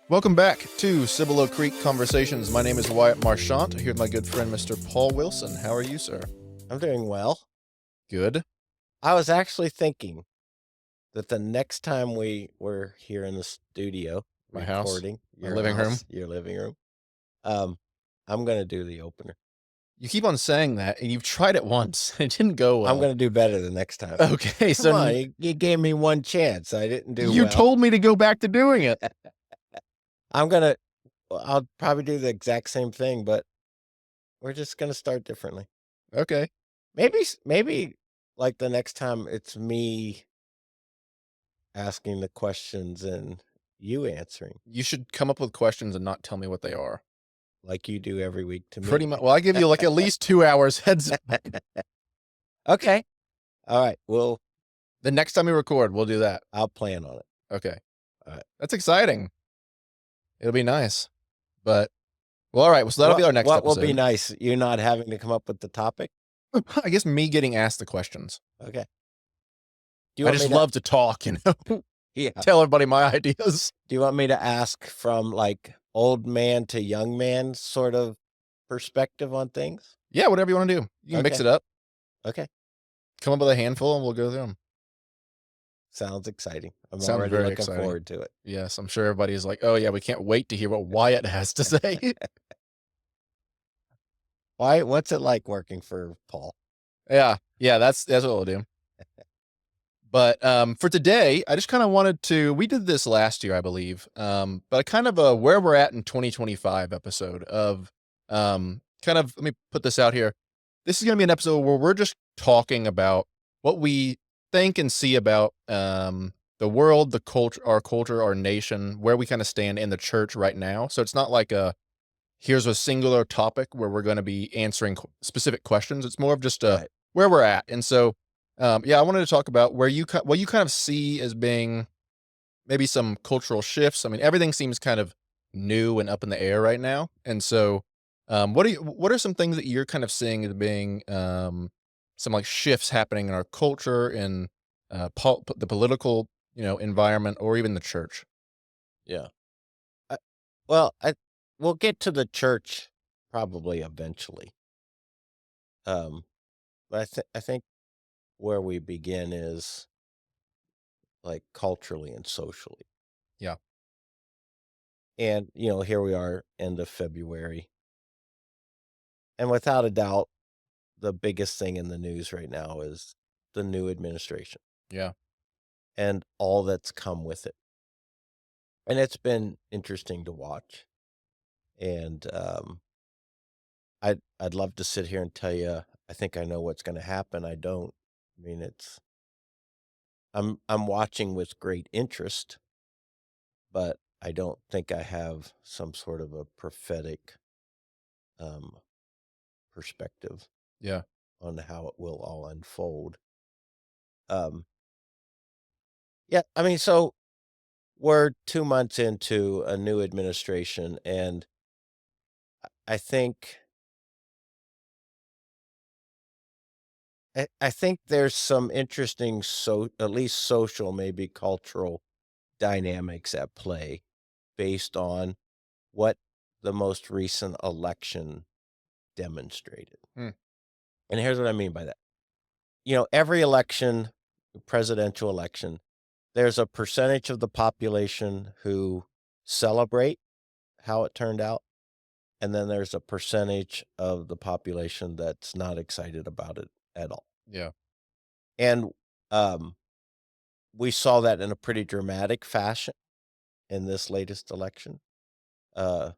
Welcome back to Cibolo Creek Conversations. My name is Wyatt Marchant, here with my good friend, Mr. Paul Wilson. How are you, sir? I'm doing well. Good. I was actually thinking that the next time we were here in the studio My house, recording my living room. your living room, I'm going to do the opener. You keep on saying that, and you've tried it once. It didn't go well. I'm going to do better the next time. Okay, Come on, you gave me one chance. I didn't do you well. told me to go back to doing it. I'll probably do the exact same thing, but we're just going to start differently. Okay. Maybe like the next time it's me asking the questions and you answering You should come up with questions and not tell me what they are. like you do every week to me. Pretty much. Well, I give you like at least 2 hours heads up. Okay. All right. Well, The next time we record, we'll do that. I'll plan on it. Okay. All right. That's exciting. It'll be nice. But, well, all right. So that'll be our next What episode. will be nice? You not having to come up with the topic? I guess me getting asked the questions. Okay. I just love to talk, Yeah. tell everybody my ideas. Do you want me to ask from like old man to young man sort of perspective on things? Yeah, whatever you want to do. You can mix it up. Okay. Come up with a handful and we'll go through them. Sounds exciting. I'm Sounds already very looking exciting. forward to it. Yes, I'm sure everybody's like, oh yeah, we can't wait to hear what Wyatt has to say. What's it like working for Paul? Yeah, that's what we'll do. But for today, I just kind of wanted to, we did this last year, I believe, but kind of a where we're at in 2025 episode of kind of, let me put this out here. This is going to be an episode where we're just talking about what we think and see about the world, the culture, our nation, where we kind of stand in the church right now. So it's not like here's a singular topic where we're going to be answering specific questions. It's more of just where we're at. And so, I wanted to talk about what you kind of see as being maybe some cultural shifts. I mean, everything seems kind of new and up in the air right now. And so, what are some things that you're kind of seeing as being some like shifts happening in our culture, in the political, environment, or even the church? Yeah. We'll get to the church probably eventually. But I think where we begin is like culturally and socially. Yeah. And, here we are, end of February. And without a doubt, the biggest thing in the news right now is the new administration Yeah. and all that's come with it. And it's been interesting to watch. And I'd love to sit here and tell you, I think I know what's going to happen. I don't. I mean, I'm watching with great interest, but I don't think I have some sort of a prophetic perspective Yeah. on how it will all unfold. Um, yeah, I mean, so we're 2 months into a new administration, and I think I think there's some interesting at least social, maybe cultural dynamics at play based on what the most recent election demonstrated. Hmm. And here's what I mean by that. Every election, presidential election, there's a percentage of the population who celebrate how it turned out, and then there's a percentage of the population that's not excited about it at all. Yeah. And we saw that in a pretty dramatic fashion in this latest election. Uh,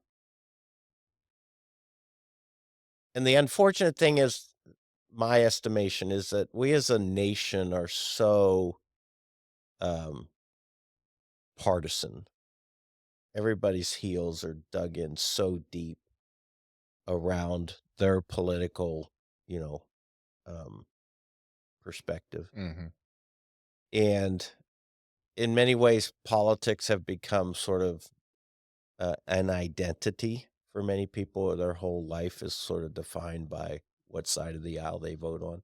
and the unfortunate thing is, my estimation is that we as a nation are so um, partisan. Everybody's heels are dug in so deep around their political, um, perspective. Mm-hmm. And in many ways, politics have become sort of an identity for many people. Their whole life is sort of defined by what side of the aisle they vote on.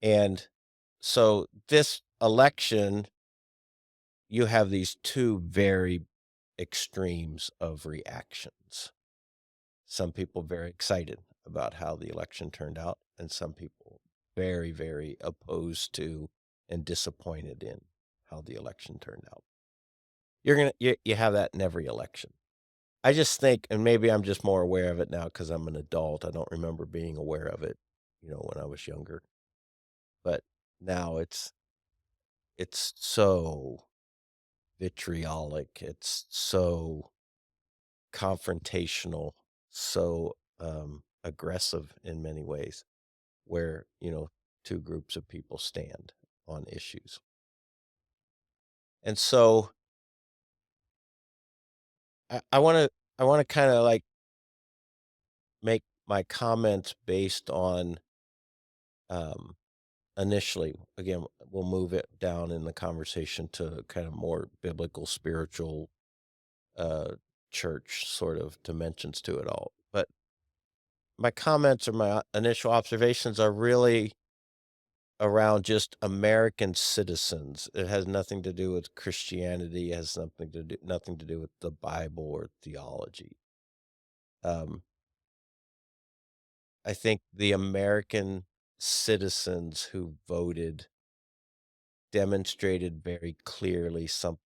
And so this election, you have these two very extremes of reactions. Some people very excited about how the election turned out, and some people very, very opposed to and disappointed in how the election turned out. You have that in every election. I just think, and maybe I'm just more aware of it now because I'm an adult. I don't remember being aware of it, when I was younger. But now it's so vitriolic. It's so confrontational, so aggressive in many ways, where two groups of people stand on issues. And so I want to kind of like make my comments based on um, initially, again, we'll move it down in the conversation to kind of more biblical, spiritual, uh, church sort of dimensions to it all. But my comments or my initial observations are really around just American citizens. It has nothing to do with Christianity. It has nothing to do with the Bible or theology. Um, I think the American citizens who voted demonstrated very clearly some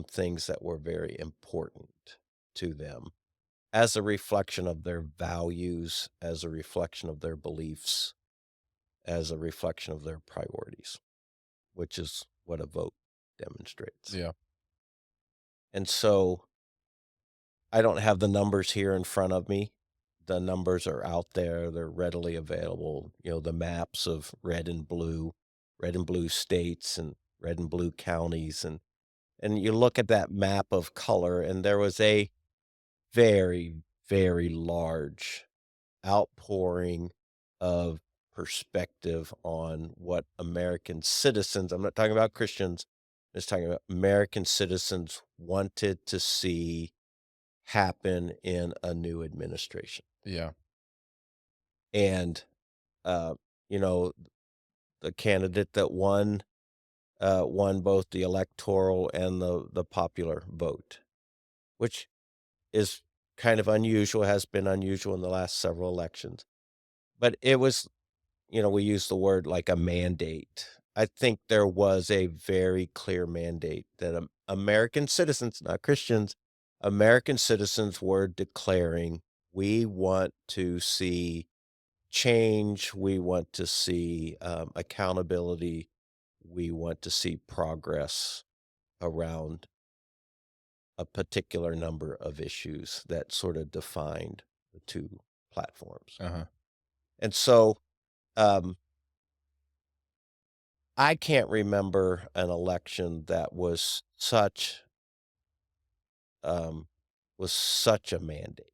things that were very important to them as a reflection of their values, as a reflection of their beliefs, as a reflection of their priorities, which is what a vote demonstrates. Yeah. And so I don't have the numbers here in front of me. The numbers are out there, they're readily available. The maps of red and blue states and red and blue counties. And you look at that map of color, and there was a very, very large outpouring of perspective on what American citizens, I'm not talking about Christians, I'm just talking about American citizens wanted to see happen in a new administration. Yeah. And, uh, you know, the candidate that won both the electoral and the popular vote, which is kind of unusual, has been unusual in the last several elections. But it was, we use the word like a mandate. I think there was a very clear mandate that American citizens, not Christians, American citizens were declaring, we want to see change, we want to see accountability, we want to see progress around a particular number of issues that sort of defined the two platforms. Uh-huh. And so, um, I can't remember an election that um, was such a mandate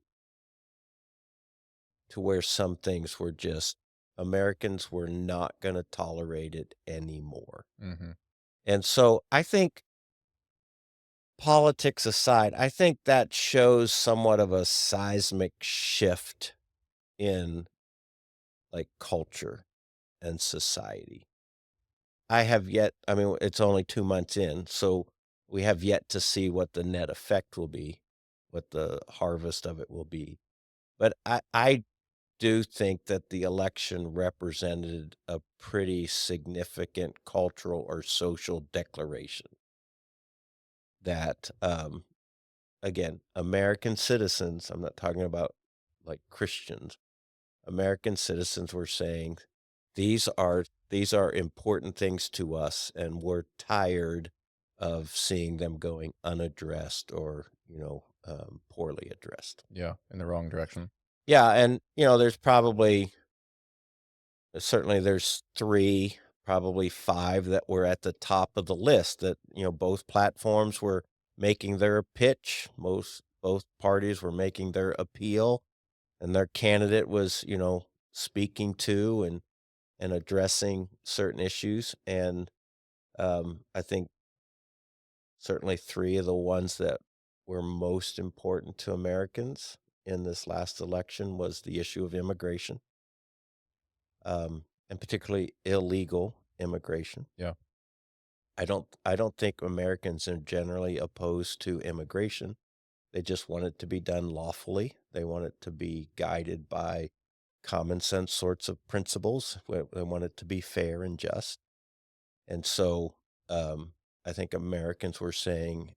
to where some things were just Americans were not gonna tolerate it anymore. Mhm. And so, I think politics aside, I think that shows somewhat of a seismic shift in, like, culture and society. I mean, it's only 2 months in, so we have yet to see what the net effect will be, what the harvest of it will be. But I do think that the election represented a pretty significant cultural or social declaration that, again, American citizens, I'm not talking about, like, Christians, American citizens were saying, these are important things to us, and we're tired of seeing them going unaddressed or, poorly addressed. Yeah, in the wrong direction. Yeah, and, there's probably certainly there's 3, probably 5 that were at the top of the list that, both platforms were making their pitch, both parties were making their appeal, and their candidate was, speaking to and addressing certain issues. And I think certainly 3 of the ones that were most important to Americans in this last election was the issue of immigration, and particularly illegal immigration. Yeah. I don't think Americans are generally opposed to immigration. They just want it to be done lawfully. They want it to be guided by common sense sorts of principles. They want it to be fair and just. And so um, I think Americans were saying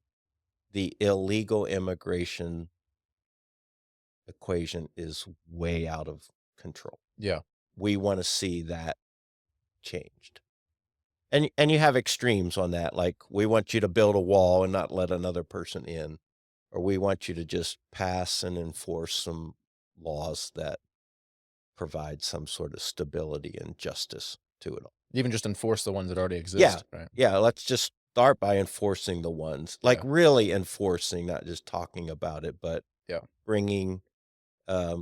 the illegal immigration equation is way out of control. Yeah. We want to see that changed. And you have extremes on that, like we want you to build a wall and not let another person in, or we want you to just pass and enforce some laws that provide some sort of stability and justice to it all. Even just enforce the ones that already Yeah. exist, right? Yeah, let's just start by enforcing the ones, like Yeah. really enforcing, not just talking about it, but Yeah. bringing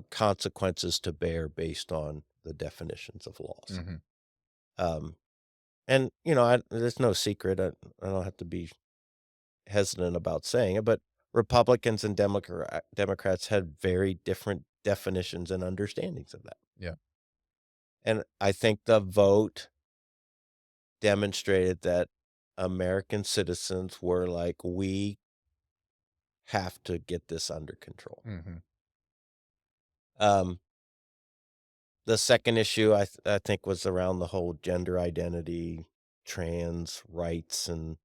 consequences to bear based on the definitions of laws. Mhm. Um, and there's no secret. I don't have to be hesitant about saying it, but Republicans and Democrats had very different definitions and understandings of that. Yeah. And I think the vote demonstrated that American citizens were like, we have to get this under control. Mhm. Um, the second issue I think was around the whole gender identity, trans rights, and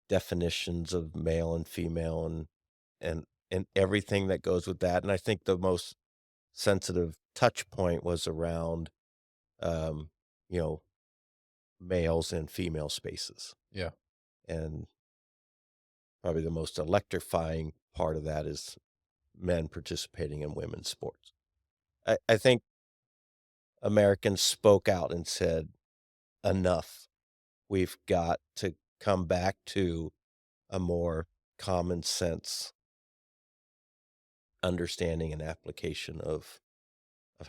definitions of male and female, and everything that goes with that. And I think the most sensitive touch point was around, um, you know, males and female spaces. Yeah. And probably the most electrifying part of that is men participating in women's sports. I think Americans spoke out and said, enough. We've got to come back to a more common sense understanding and application of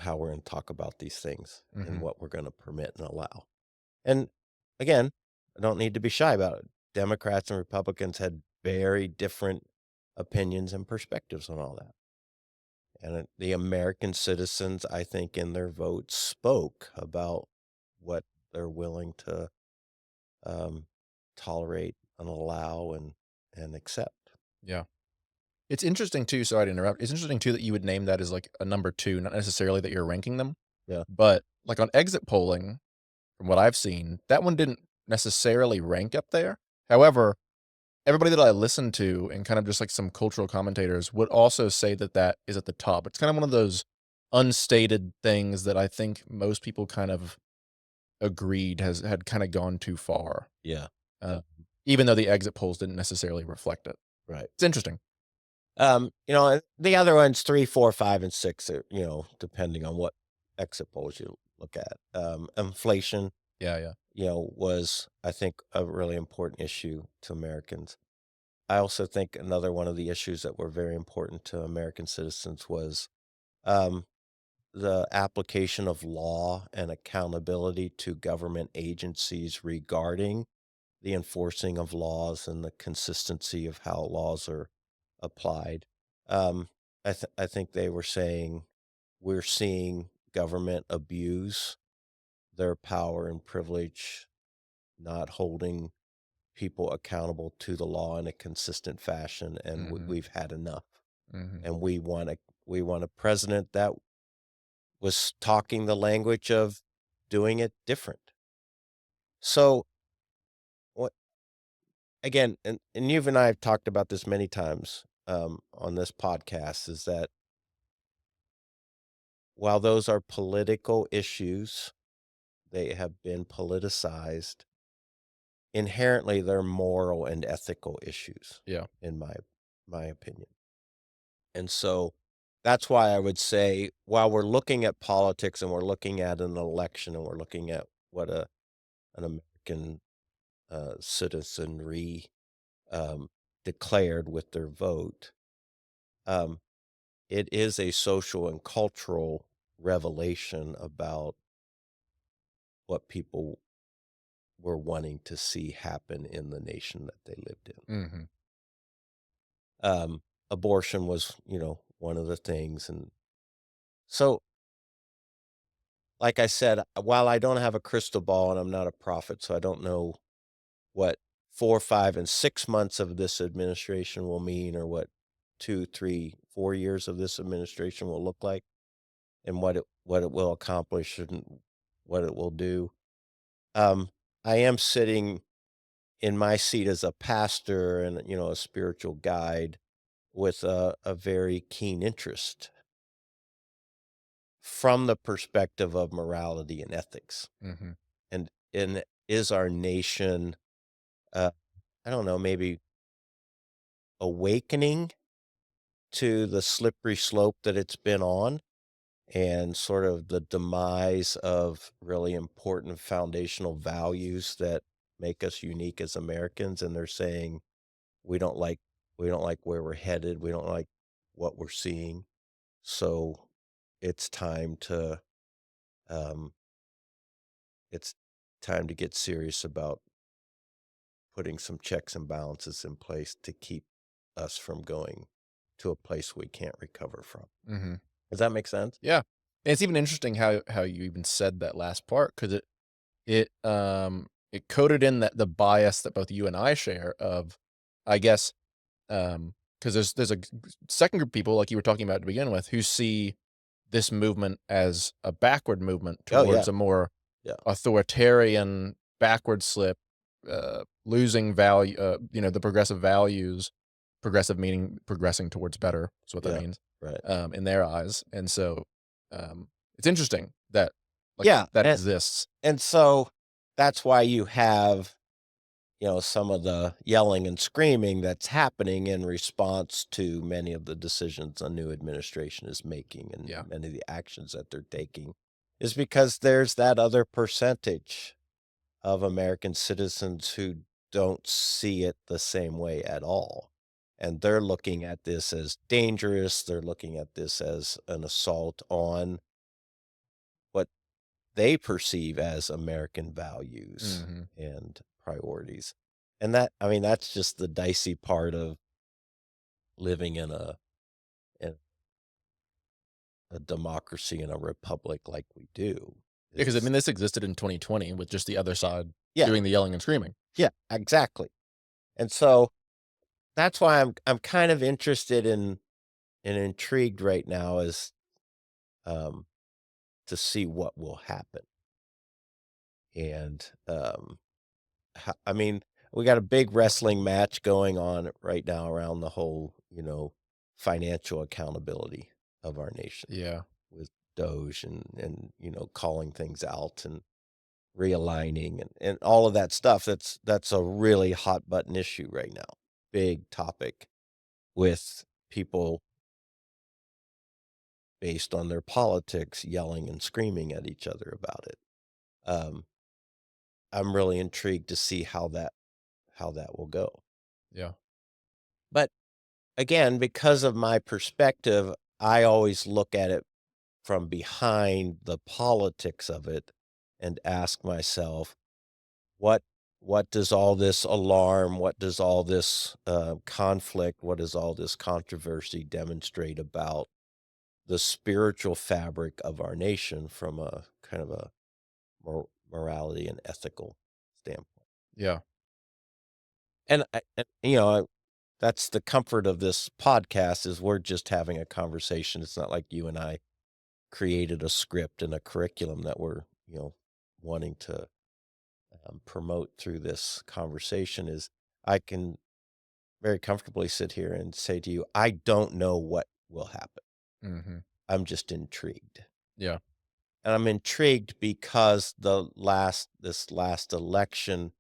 how we're going to talk about these things and Mhm. what we're going to permit and allow. And again, I don't need to be shy about it. Democrats and Republicans had very different opinions and perspectives on all that. And the American citizens, I think, in their votes spoke about what they're willing to um, tolerate and allow and accept. Yeah. It's interesting too, sorry to interrupt. It's interesting too that you would name that as, like, a number 2, not necessarily that you're ranking them, Yeah. but, like, on exit polling, from what I've seen, that one didn't necessarily rank up there. However, everybody that I listened to and kind of just, like, some cultural commentators would also say that that is at the top. It's kind of one of those unstated things that I think most people kind of agreed had kinda gone too far, Yeah. uh, even though the exit polls didn't necessarily reflect it. Right. It's interesting. The other ones, 3, 4, 5, and 6 are, depending on what exit polls you look at. Inflation, Yeah, yeah. was, I think, a really important issue to Americans. I also think another one of the issues that were very important to American citizens was um, the application of law and accountability to government agencies regarding the enforcing of laws and the consistency of how laws are applied. Um, I think they were saying we're seeing government abuse their power and privilege, not holding people accountable to the law in a consistent fashion, and Mhm, we've had enough. mhm. And we want a president that was talking the language of doing it different. So what again, and you and I have talked about this many times on this podcast, is that while those are political issues, they have been politicized. Inherently, they're moral and ethical issues, Yeah, in my opinion. And so that's why I would say, while we're looking at politics and we're looking at an election and we're looking at what an American citizenry um, declared with their vote, um, it is a social and cultural revelation about what people were wanting to see happen in the nation that they lived in. mhm. Abortion was, one of the things. And so, like I said, while I don't have a crystal ball and I'm not a prophet, so I don't know what 4, 5, and 6 months of this administration will mean, or what 2, 3, 4 years of this administration will look like and what it will accomplish and what it will do. Um, I am sitting in my seat as a pastor and, a spiritual guide with a very keen interest from the perspective of morality and ethics. Mhm. And is our nation, uh, I don't know, maybe awakening to the slippery slope that it's been on and sort of the demise of really important foundational values that make us unique as Americans, and they're saying we don't like we don't like where we're headed, we don't like what we're seeing. So it's time to um it's time to get serious about putting some checks and balances in place to keep us from going to a place we can't recover from. Mhm. Does that make sense? Yeah. And it's even interesting how you even said that last part, because it coded in that the bias that both you and I share of, I guess, because there's a second group of people, like you were talking about to begin with, who see this movement as a backward movement Oh yeah. towards a more Yeah. authoritarian backward slip, losing value, the progressive values, progressive meaning progressing towards better is what that Yeah. means, Right. in their eyes. And so, it's interesting that, like, Yeah. that And exists. and so that's why you have, some of the yelling and screaming that's happening in response to many of the decisions a new administration is making and Yeah. many of the actions that they're taking is because there's that other percentage of American citizens who don't see it the same way at all. And they're looking at this as dangerous. They're looking at this as an assault on what they perceive as American values Mhm. and priorities. And that, I mean, that's just the dicey part of living in a democracy and a republic like we do. Yeah, because I Is mean, this existed in 2020 with just the other side yeah, doing the yelling and screaming. yeah, exactly. And so that's why I'm kind of interested in and intrigued right now is um, to see what will happen. And I mean, we got a big wrestling match going on right now around the whole, financial accountability of our nation Yeah. with Doge and calling things out and realigning and all of that stuff. That's a really hot button issue right now. Big topic with people based on their politics yelling and screaming at each other about it. Um, I'm really intrigued to see how that will go. Yeah. But again, because of my perspective, I always look at it from behind the politics of it and ask myself, what what does all this alarm, what does all this conflict, what does all this controversy demonstrate about the spiritual fabric of our nation from a kind of a morality and ethical standpoint? Yeah. And that's the comfort of this podcast is we're just having a conversation. It's not like you and I created a script and a curriculum that we're, wanting to promote through this conversation. Is I can very comfortably sit here and say to you, I don't know what will happen. Mhm. I'm just intrigued. Yeah. And I'm intrigued because this last election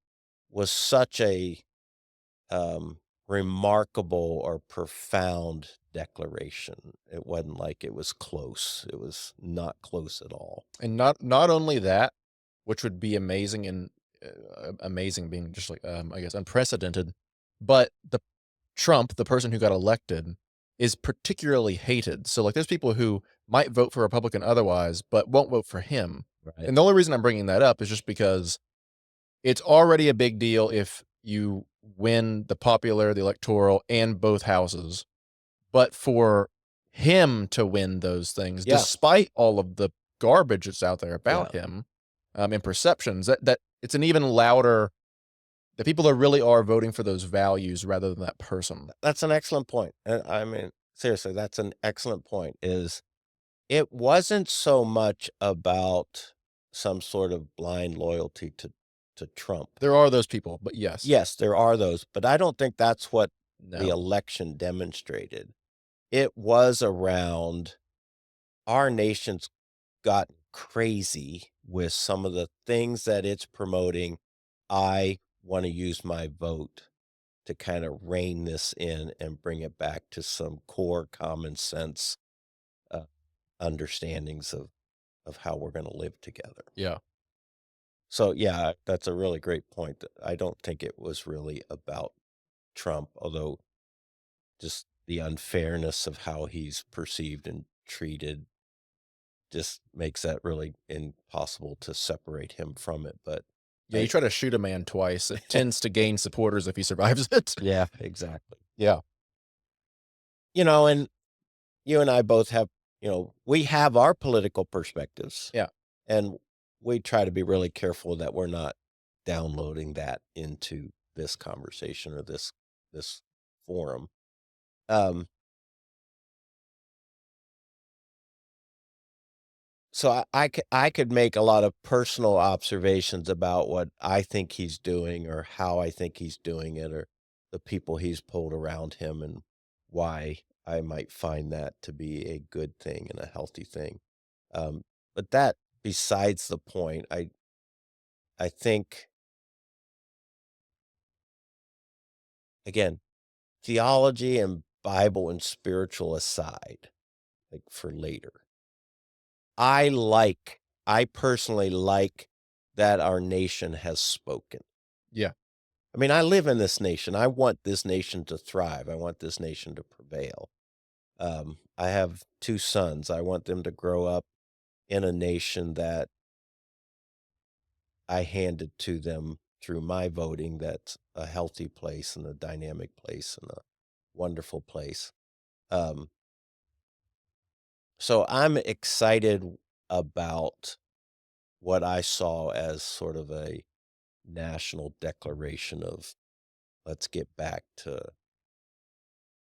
was such a remarkable or profound declaration. It wasn't like it was close. It was not close at all. And not only that, which would be amazing and, amazing being just like, I guess, unprecedented, but the person who got elected, is particularly hated. So, like, there's people who might vote for Republican otherwise, but won't vote for him. Right. And the only reason I'm bringing that up is just because it's already a big deal if you win the electoral, and both houses. But for him to win those things, Yeah. despite all of the garbage that's out there Yeah. about him, and perceptions, that it's an even louder The people that really are voting for those values rather than that person. That's an excellent point, and I mean, seriously, that's an excellent point, is it wasn't so much about some sort of blind loyalty to Trump. There are those people, but yes. Yes, there are those, but I don't think that's what the No. election demonstrated. It was around our nation's gotten crazy with some of the things that it's promoting. I wanna use my vote to kinda rein this in and bring it back to some core common sense, uh, understandings of how we're gonna live together. Yeah. So, yeah, that's a really great point. I don't think it was really about Trump, although just the unfairness of how he's perceived and treated just makes that really impossible to separate him from it, but Yeah, you I try to shoot a man twice, it tends to gain supporters if he survives it. yeah, exactly. Yeah. And you and I both have, we have our political perspectives, Yeah. and we try to be really careful that we're not downloading that into this conversation or this forum. Um, so I could make a lot of personal observations about what I think he's doing or how I think he's doing it or the people he's pulled around him and why I might find that to be a good thing and a healthy thing. But that besides the point, I think again, theology and Bible and spiritual aside, like for later. I personally like that our nation has spoken. Yeah. I mean, I live in this nation. I want this nation to thrive. I want this nation to prevail. I have 2 sons. I want them to grow up in a nation that I handed to them through my voting that's a healthy place and a dynamic place and a wonderful place. Um, so I'm excited about what I saw as sort of a national declaration of let's get back to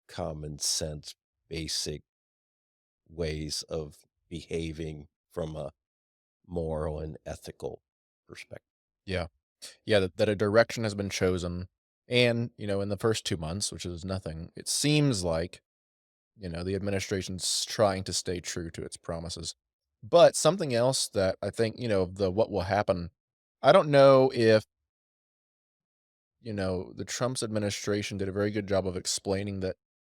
common sense, basic ways of behaving from a moral and ethical perspective. Yeah. Yeah, that a direction has been chosen, and, in the first 2 months, which is nothing, it seems like, the administration's trying to stay true to its promises. But something else that I think, the what will happen, I don't know if, the Trump's administration did a very good job of explaining that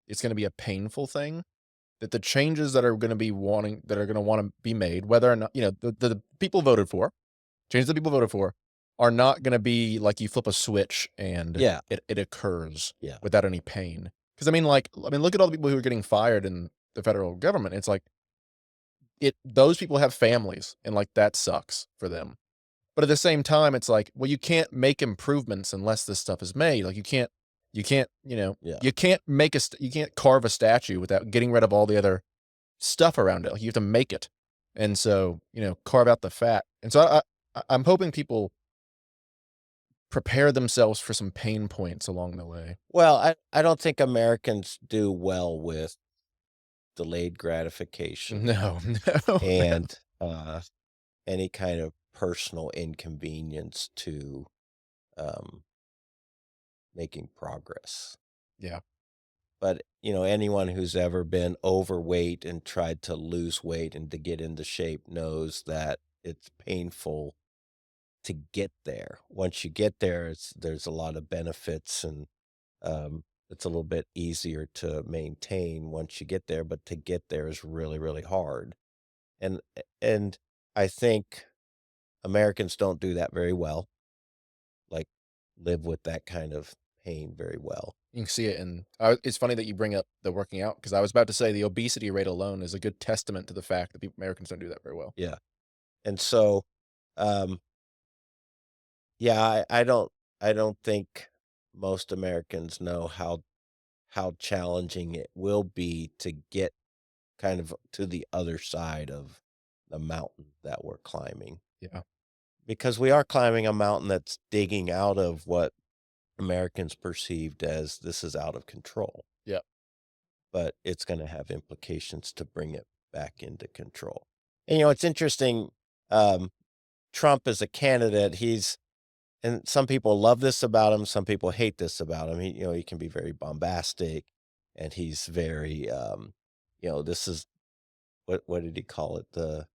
it's gonna be a painful thing, that the changes that are gonna wanna be made, whether or not, the people voted for changes that people voted for are not gonna be like you flip a switch and Yeah, it occurs yeah, without any pain. Because look at all the people who are getting fired in the federal government. It's like those people have families, and, like, that sucks for them. But at the same time, it's like, well, you can't make improvements unless this stuff is made. Like, yeah. you can't you can't carve a statue without getting rid of all the other stuff around it. Like, you have to make it. And so, carve out the fat. And so I'm hoping people prepare themselves for some pain points along the way. Well, I don't think Americans do well with delayed gratification No, no, no. and any kind of personal inconvenience to um, making progress. Yeah, But, anyone who's ever been overweight and tried to lose weight and to get into shape knows that it's painful to get there. Once you get there, there's a lot of benefits and it's a little bit easier to maintain once you get there, but to get there is really, really hard. And I think Americans don't do that very well, like live with that kind of pain very well. you can see it in it's funny that you bring up the working out, because I was about to say the obesity rate alone is a good testament to the fact that Americans don't do that very well. Yeah. And so um yeah, I don't think most Americans know how challenging it will be to get kind of to the other side of the mountain that we're climbing. Yeah. Because we are climbing a mountain that's digging out of what Americans perceived as this is out of control, Yeah. but it's going to have implications to bring it back into control. And it's interesting. Um, Trump as a candidate, and some people love this about him, some people hate this about him. He can be very bombastic, and he's very, this is what did he call it? The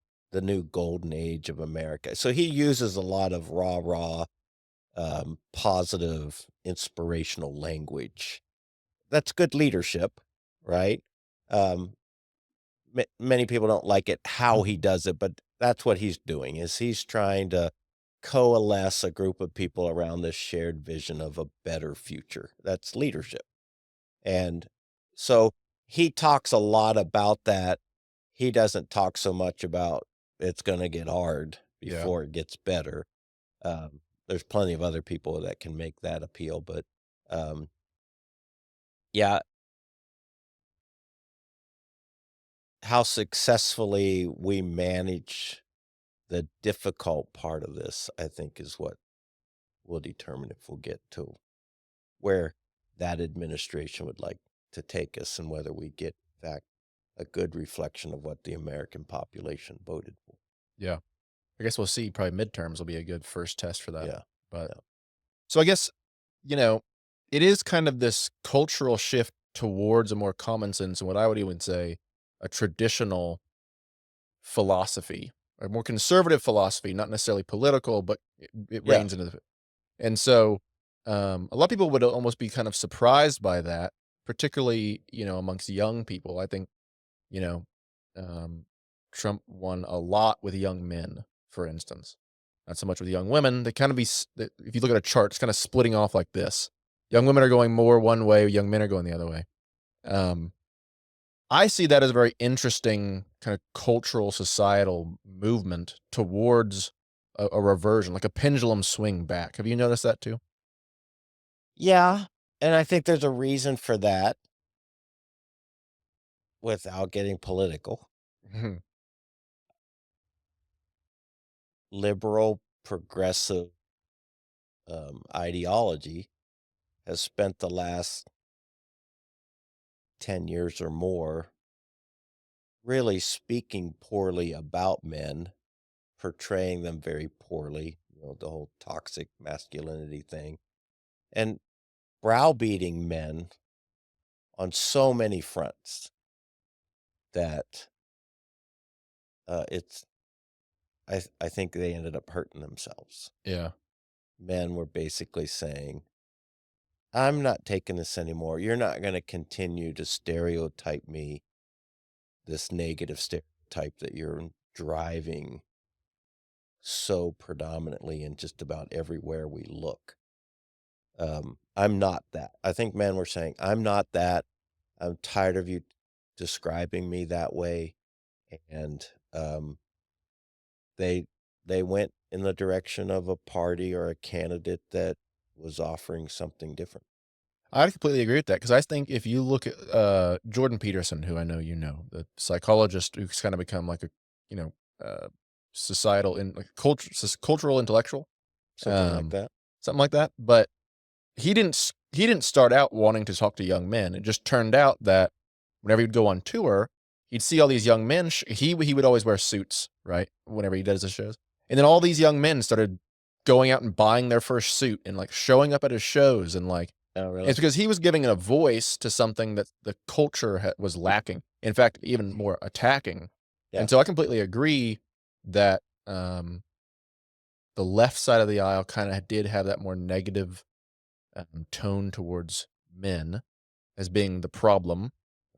new golden age of America. So he uses a lot of raw, positive, inspirational language. That's good leadership, right? Um, many people don't like it how he does it, but that's what he's doing. Is he's trying to coalesce a group of people around this shared vision of a better future. That's leadership. And so he talks a lot about that. He doesn't talk so much about it's going to get hard Yeah. before it gets better. There's plenty of other people that can make that appeal, but um, yeah, how successfully we manage the difficult part of this, I think, is what will determine if we'll get to where that administration would like to take us and whether we get, in fact, a good reflection of what the American population voted for. Yeah. I guess we'll see. Probably midterms will be a good first test for that. Yeah, But yeah, so I guess, you know, it is kind of this cultural shift towards a more common sense and what I would even say a traditional philosophy, a more conservative philosophy, not necessarily political, but it yeah, reigns into the and so a lot of people would almost be kind of surprised by that, particularly, amongst young people. I think, you know, um, Trump won a lot with young men, for instance. Not so much with young women. They kind of if you look at a chart, it's kind of splitting off like this. Young women are going more one way, young men are going the other way. Um, I see that as a very interesting kind of cultural, societal movement towards a reversion, like a pendulum swing back. Have you noticed that too? yeah. And I think there's a reason for that without getting political. Mhm. Liberal, progressive ideology has spent the last 10 years or more really speaking poorly about men, portraying them very poorly, the whole toxic masculinity thing, and browbeating men on so many fronts that it's I think they ended up hurting themselves. Yeah. Men were basically saying, "I'm not taking this anymore. You're not going to continue to stereotype me, this negative stereotype that you're driving so predominantly in just about everywhere we look. I'm not that." I think men were saying, "I'm not that. I'm tired of you describing me that way." And they they went in the direction of a party or a candidate that was offering something different. I completely agree with that because I think if you look at Jordan Peterson, who I know you know, the psychologist who's kind of become like a you know uh, societal and like cultural intellectual, Something like um, that. something like that. But he didn't start out wanting to talk to young men. It just turned out that whenever he'd go on tour, he'd see all these young men. He would always wear suits, right? Whenever he does his shows, and then all these young men started going out and buying their first suit and like showing up at his shows and like Oh, it's really? because he was giving a voice to something that the culture was lacking. In fact, even more attacking. Yeah. And so I completely agree that the left side of the aisle kind of did have that more negative tone towards men as being the problem.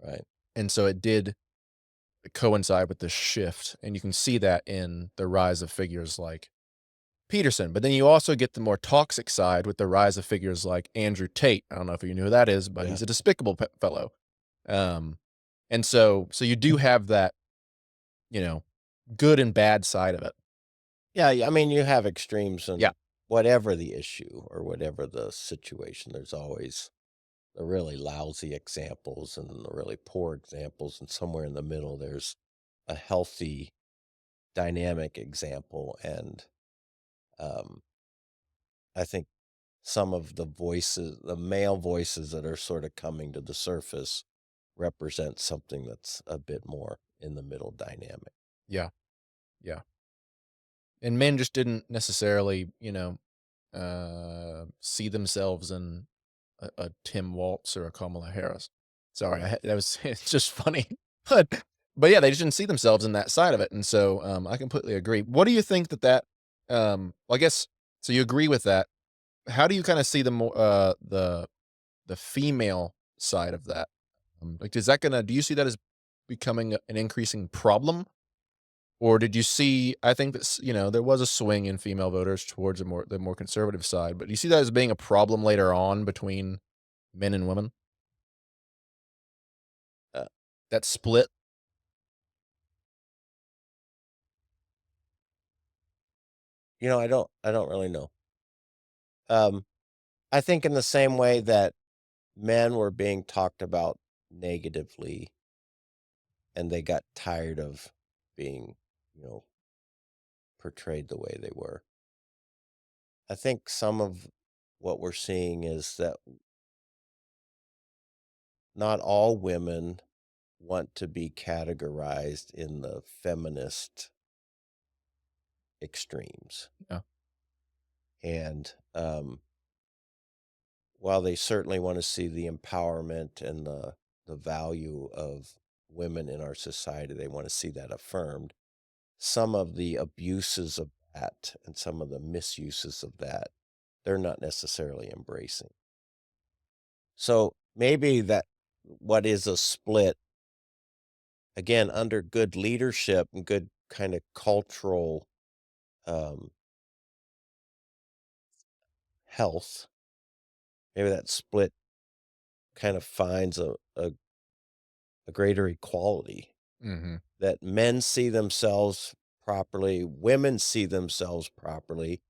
Right. And so it did coincide with this shift. And you can see that in the rise of figures like Peterson. But then you also get the more toxic side with the rise of figures like Andrew Tate. I don't know if you knew who that is, but Yeah. he's a despicable fellow. Um, and so you do have that, you know, good and bad side of it. Yeah. I mean, you have extremes Yeah. in whatever the issue or whatever the situation. There's always the really lousy examples and the really poor examples. And somewhere in the middle, there's a healthy, dynamic example. And um, I think some of the voices, the male voices that are sort of coming to the surface represent something that's a bit more in the middle dynamic. Yeah, yeah. And men just didn't necessarily, see themselves in a Tim Waltz or a Kamala Harris. Sorry, Right. that was it's just funny, but yeah, they just didn't see themselves in that side of it, and so I completely agree. What do you think well, I guess so. You agree with that? How do you kind of see the more the female side of that? Like, is that gonna? Do you see that as becoming an increasing problem? Or did you see I think that there was a swing in female voters towards the more conservative side, but do you see that as being a problem later on between men and women? Uh, That split? I don't really know. Um, I think in the same way that men were being talked about negatively and they got tired of being, you know, portrayed the way they were. I think some of what we're seeing is that not all women want to be categorized in the feminist extremes. Yeah. And while they certainly want to see the empowerment and the value of women in our society, they want to see that affirmed. Some of the abuses of that and some of the misuses of that, they're not necessarily embracing. So maybe that what is a split, again, under good leadership and good kind of cultural um, health, maybe that split kind of finds a greater equality Mhm. that men see themselves properly, women see themselves properly,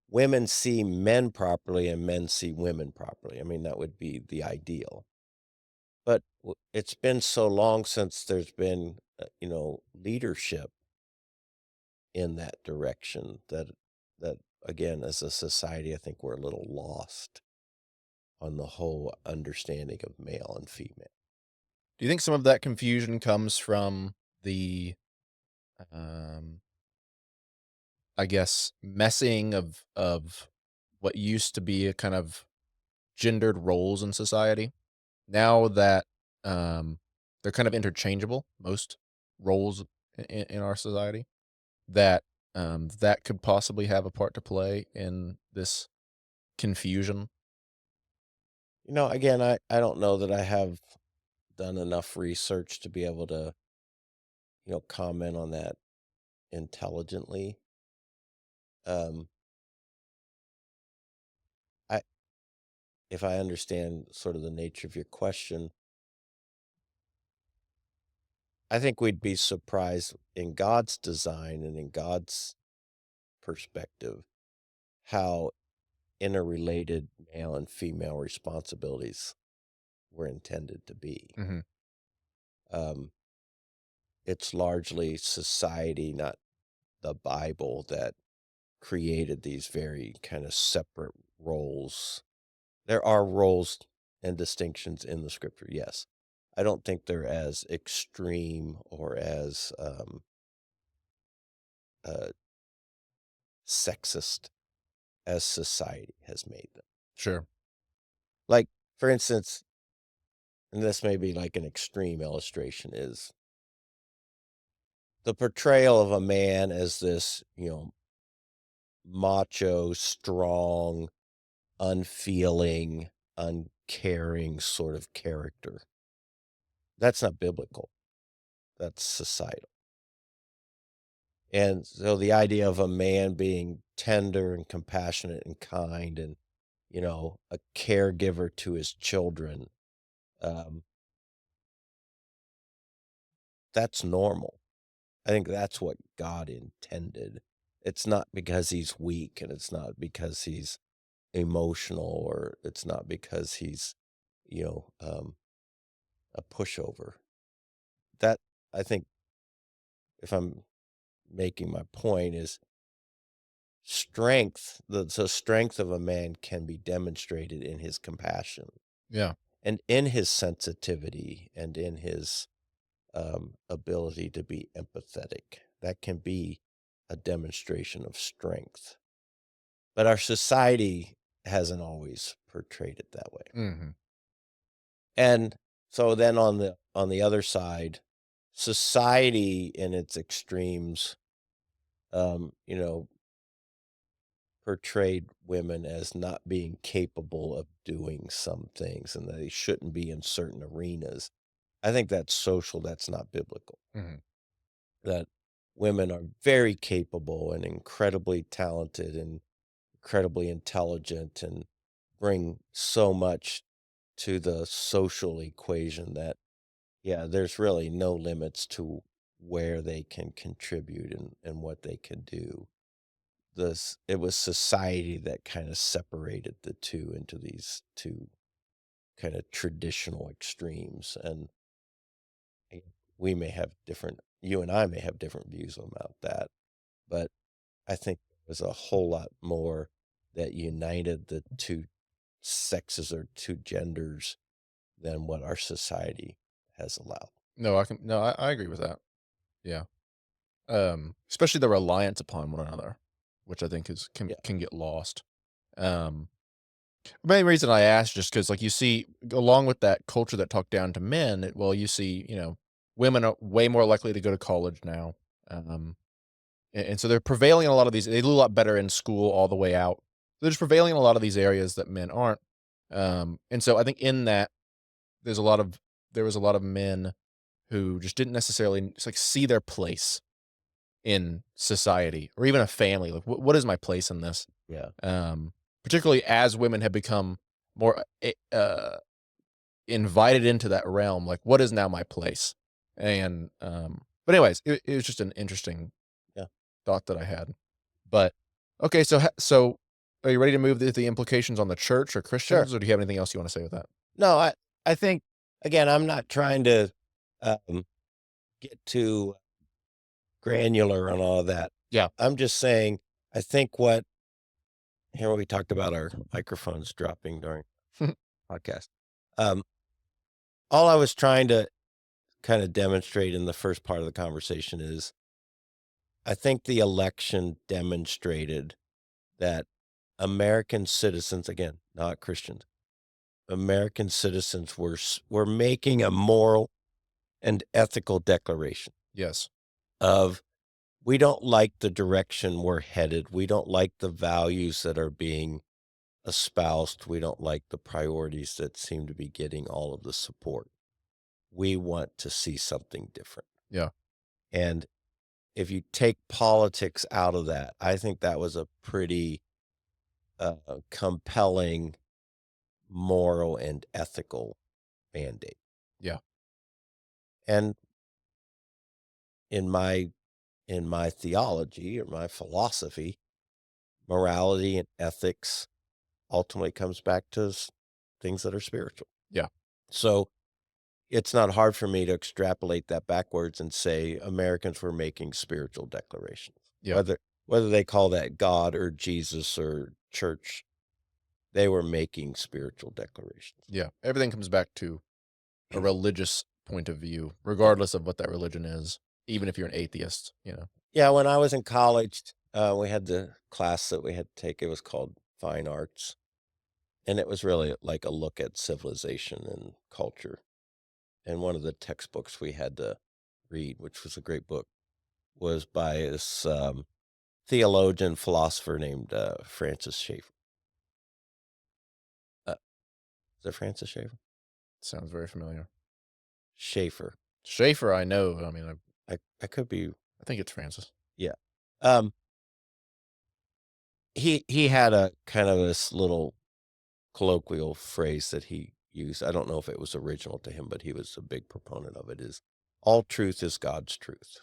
women see men properly, and men see women properly. I mean, that would be the ideal. But it's been so long since there's been, leadership in that direction that again, as a society, I think we're a little lost on the whole understanding of male and female. Do you think some of that confusion comes from the, um, I guess, messing of what used to be a kind of gendered roles in society? Now that, they're kind of interchangeable, most roles in our society, that, that could possibly have a part to play in this confusion? Again, I don't know that I have done enough research to be able to, comment on that intelligently. Um, I if I understand sort of the nature of your question, I think we'd be surprised in God's design and in God's perspective how interrelated male and female responsibilities were intended to be. Mhm. Um, it's largely society, not the Bible, that created these very kind of separate roles. There are roles and distinctions in the scripture, yes. I don't think they're as extreme or as uh, sexist as society has made them. Sure. Like, for instance, and this may be like an extreme illustration, is the portrayal of a man as this, macho, strong, unfeeling, uncaring sort of character. That's not biblical. That's societal. And so the idea of a man being tender and compassionate and kind and, a caregiver to his children, um, that's normal. I think that's what God intended. It's not because he's weak and it's not because he's emotional or it's not because he's, you know, um, a pushover. That, I think, if I'm making my point, is the strength of a man can be demonstrated in his compassion Yeah. and in his sensitivity and in his ability to be empathetic. That can be a demonstration of strength. But our society hasn't always portrayed it that way. Mhm. And so then on the other side, society in its extremes, you know, portrayed women as not being capable of doing some things and that they shouldn't be in certain arenas. I think that's social, that's not biblical. Mhm. That women are very capable and incredibly talented and incredibly intelligent and bring so much to the social equation that, yeah, there's really no limits to where they can contribute and what they can do. It was society that kind of separated the two into these two kind of traditional extremes. And eh, you and I may have different views about that, but I think there's a whole lot more that united the two sexes or two genders than what our society has allowed. No, I agree with that. Yeah. Especially the reliance upon one another, which I think is Yeah, can get lost. Um, the main reason I asked just because, like, you see along with that culture that talked down to men, you see, women are way more likely to go to college now. Um, and so they're prevailing in a lot of these they do a lot better in school all the way out. They're just prevailing in a lot of these areas that men aren't. And so I think in that, there's a lot of there was a lot of men who just didn't necessarily just, like, see their place in society or even a family. Like, what is my place in this? yeah, Particularly as women have become more invited into that realm. Like, what is now my place? And but anyways, it was just an interesting yeah. thought that I had. But okay, so are you ready to move the implications on the church or Sure. Christians, or do you have anything else you want to say with that? No, I think again, I'm not trying to um, get too granular on all of that. Yeah. I'm just saying, I think what here we talked about our microphones dropping during podcast. Um, all I was trying to kind of demonstrate in the first part of the conversation is I think the election demonstrated that American citizens, again, not Christians, American citizens were making a moral and ethical declaration Yes. of we don't like the direction we're headed. We don't like the values that are being espoused. We don't like the priorities that seem to be getting all of the support. We want to see something different. Yeah. And if you take politics out of that, I think that was a pretty compelling moral and ethical mandate. Yeah. And in my theology or my philosophy, morality and ethics ultimately comes back to things that are spiritual. Yeah. So it's not hard for me to extrapolate that backwards and say Americans were making spiritual declarations, Yeah. whether they call that God or Jesus or church, they were making spiritual declarations. Yeah. Everything comes back to a religious point of view, Yeah. regardless of what that religion is, even if you're an atheist. Yeah, when I was in college, we had the class that we had to take. It was called Fine Arts, and it was really like a look at civilization and culture. And one of the textbooks we had to read, which was a great book, was by this theologian philosopher named Francis Schaeffer. Uh, is it Francis Schaeffer? Sounds very familiar. Schaeffer. Schaefer, I know. I mean, I could be, I think it's Francis. yeah. Um, he had a kind of this little colloquial phrase that he used. I don't know if it was original to him, but he was a big proponent of it. Is all truth is God's truth.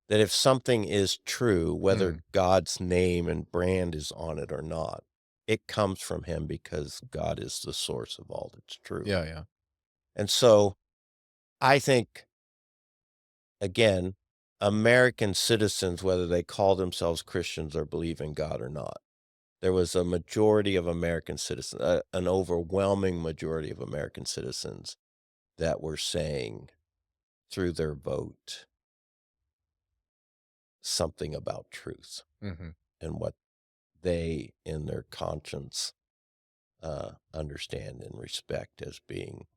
That if something is true, whether Mm. God's name and brand is on it or not, it comes from him because God is the source of all that's true. Yeah. Yeah. And so I think, again, American citizens, whether they call themselves Christians or believe in God or not. There was a majority of American citizens, an overwhelming majority of American citizens that were saying through their vote something about truth Mhm. and what they, in their conscience, understand and respect as being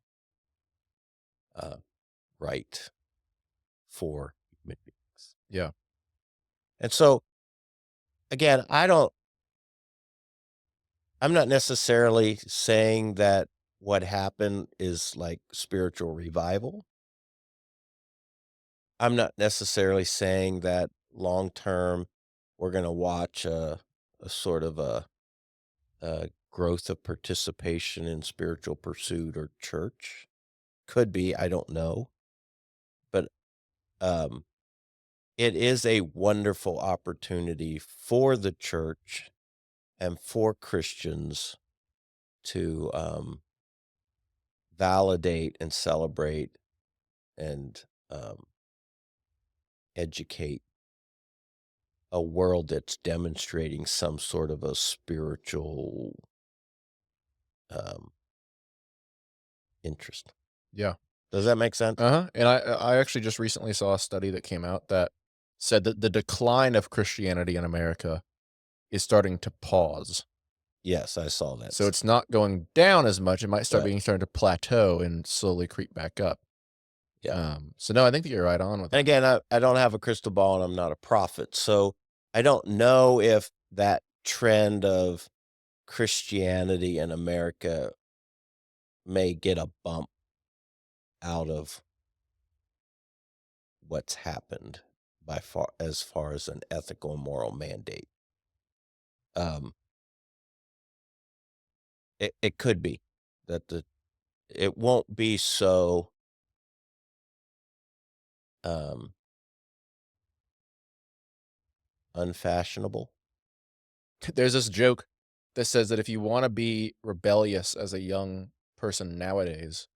uh, right for human beings. Yeah. And so, again, I'm not necessarily saying that what happened is like spiritual revival. I'm not necessarily saying that long term we're going to watch a sort of a growth of participation in spiritual pursuit or church. Could be, I don't know. But um, it is a wonderful opportunity for the church and for Christians to validate and celebrate and um, educate a world that's demonstrating some sort of a spiritual um, interest. Yeah. Does that make sense? Uh-huh, and I actually just recently saw a study that came out that said that the decline of Christianity in America is starting to pause. Yes, I saw So that. it's not going down as much, it might start Right. being starting to plateau and slowly creep back up. Yeah. So no, I think that you're right on with And that. again, I don't have a crystal ball and I'm not a prophet. So I don't know if that trend of Christianity in America may get a bump out of what's happened as far as an ethical and moral mandate. Um, it could be that it won't be so um, unfashionable. There's this joke that says that if you wanna be rebellious as a young person nowadays,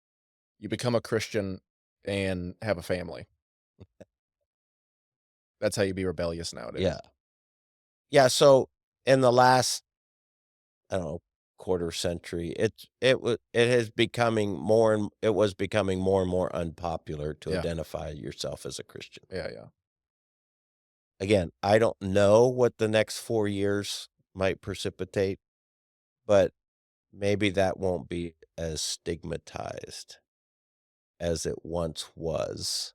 you become a Christian and have a family. That's how you be rebellious Yeah. nowadays. Yeah, so in the last, I don't know, quarter century, it was becoming more and more unpopular to Yeah. identify yourself as a Christian. Yeah, yeah. Again, I don't know what the next 4 years might precipitate, but maybe that won't be as stigmatized as it once was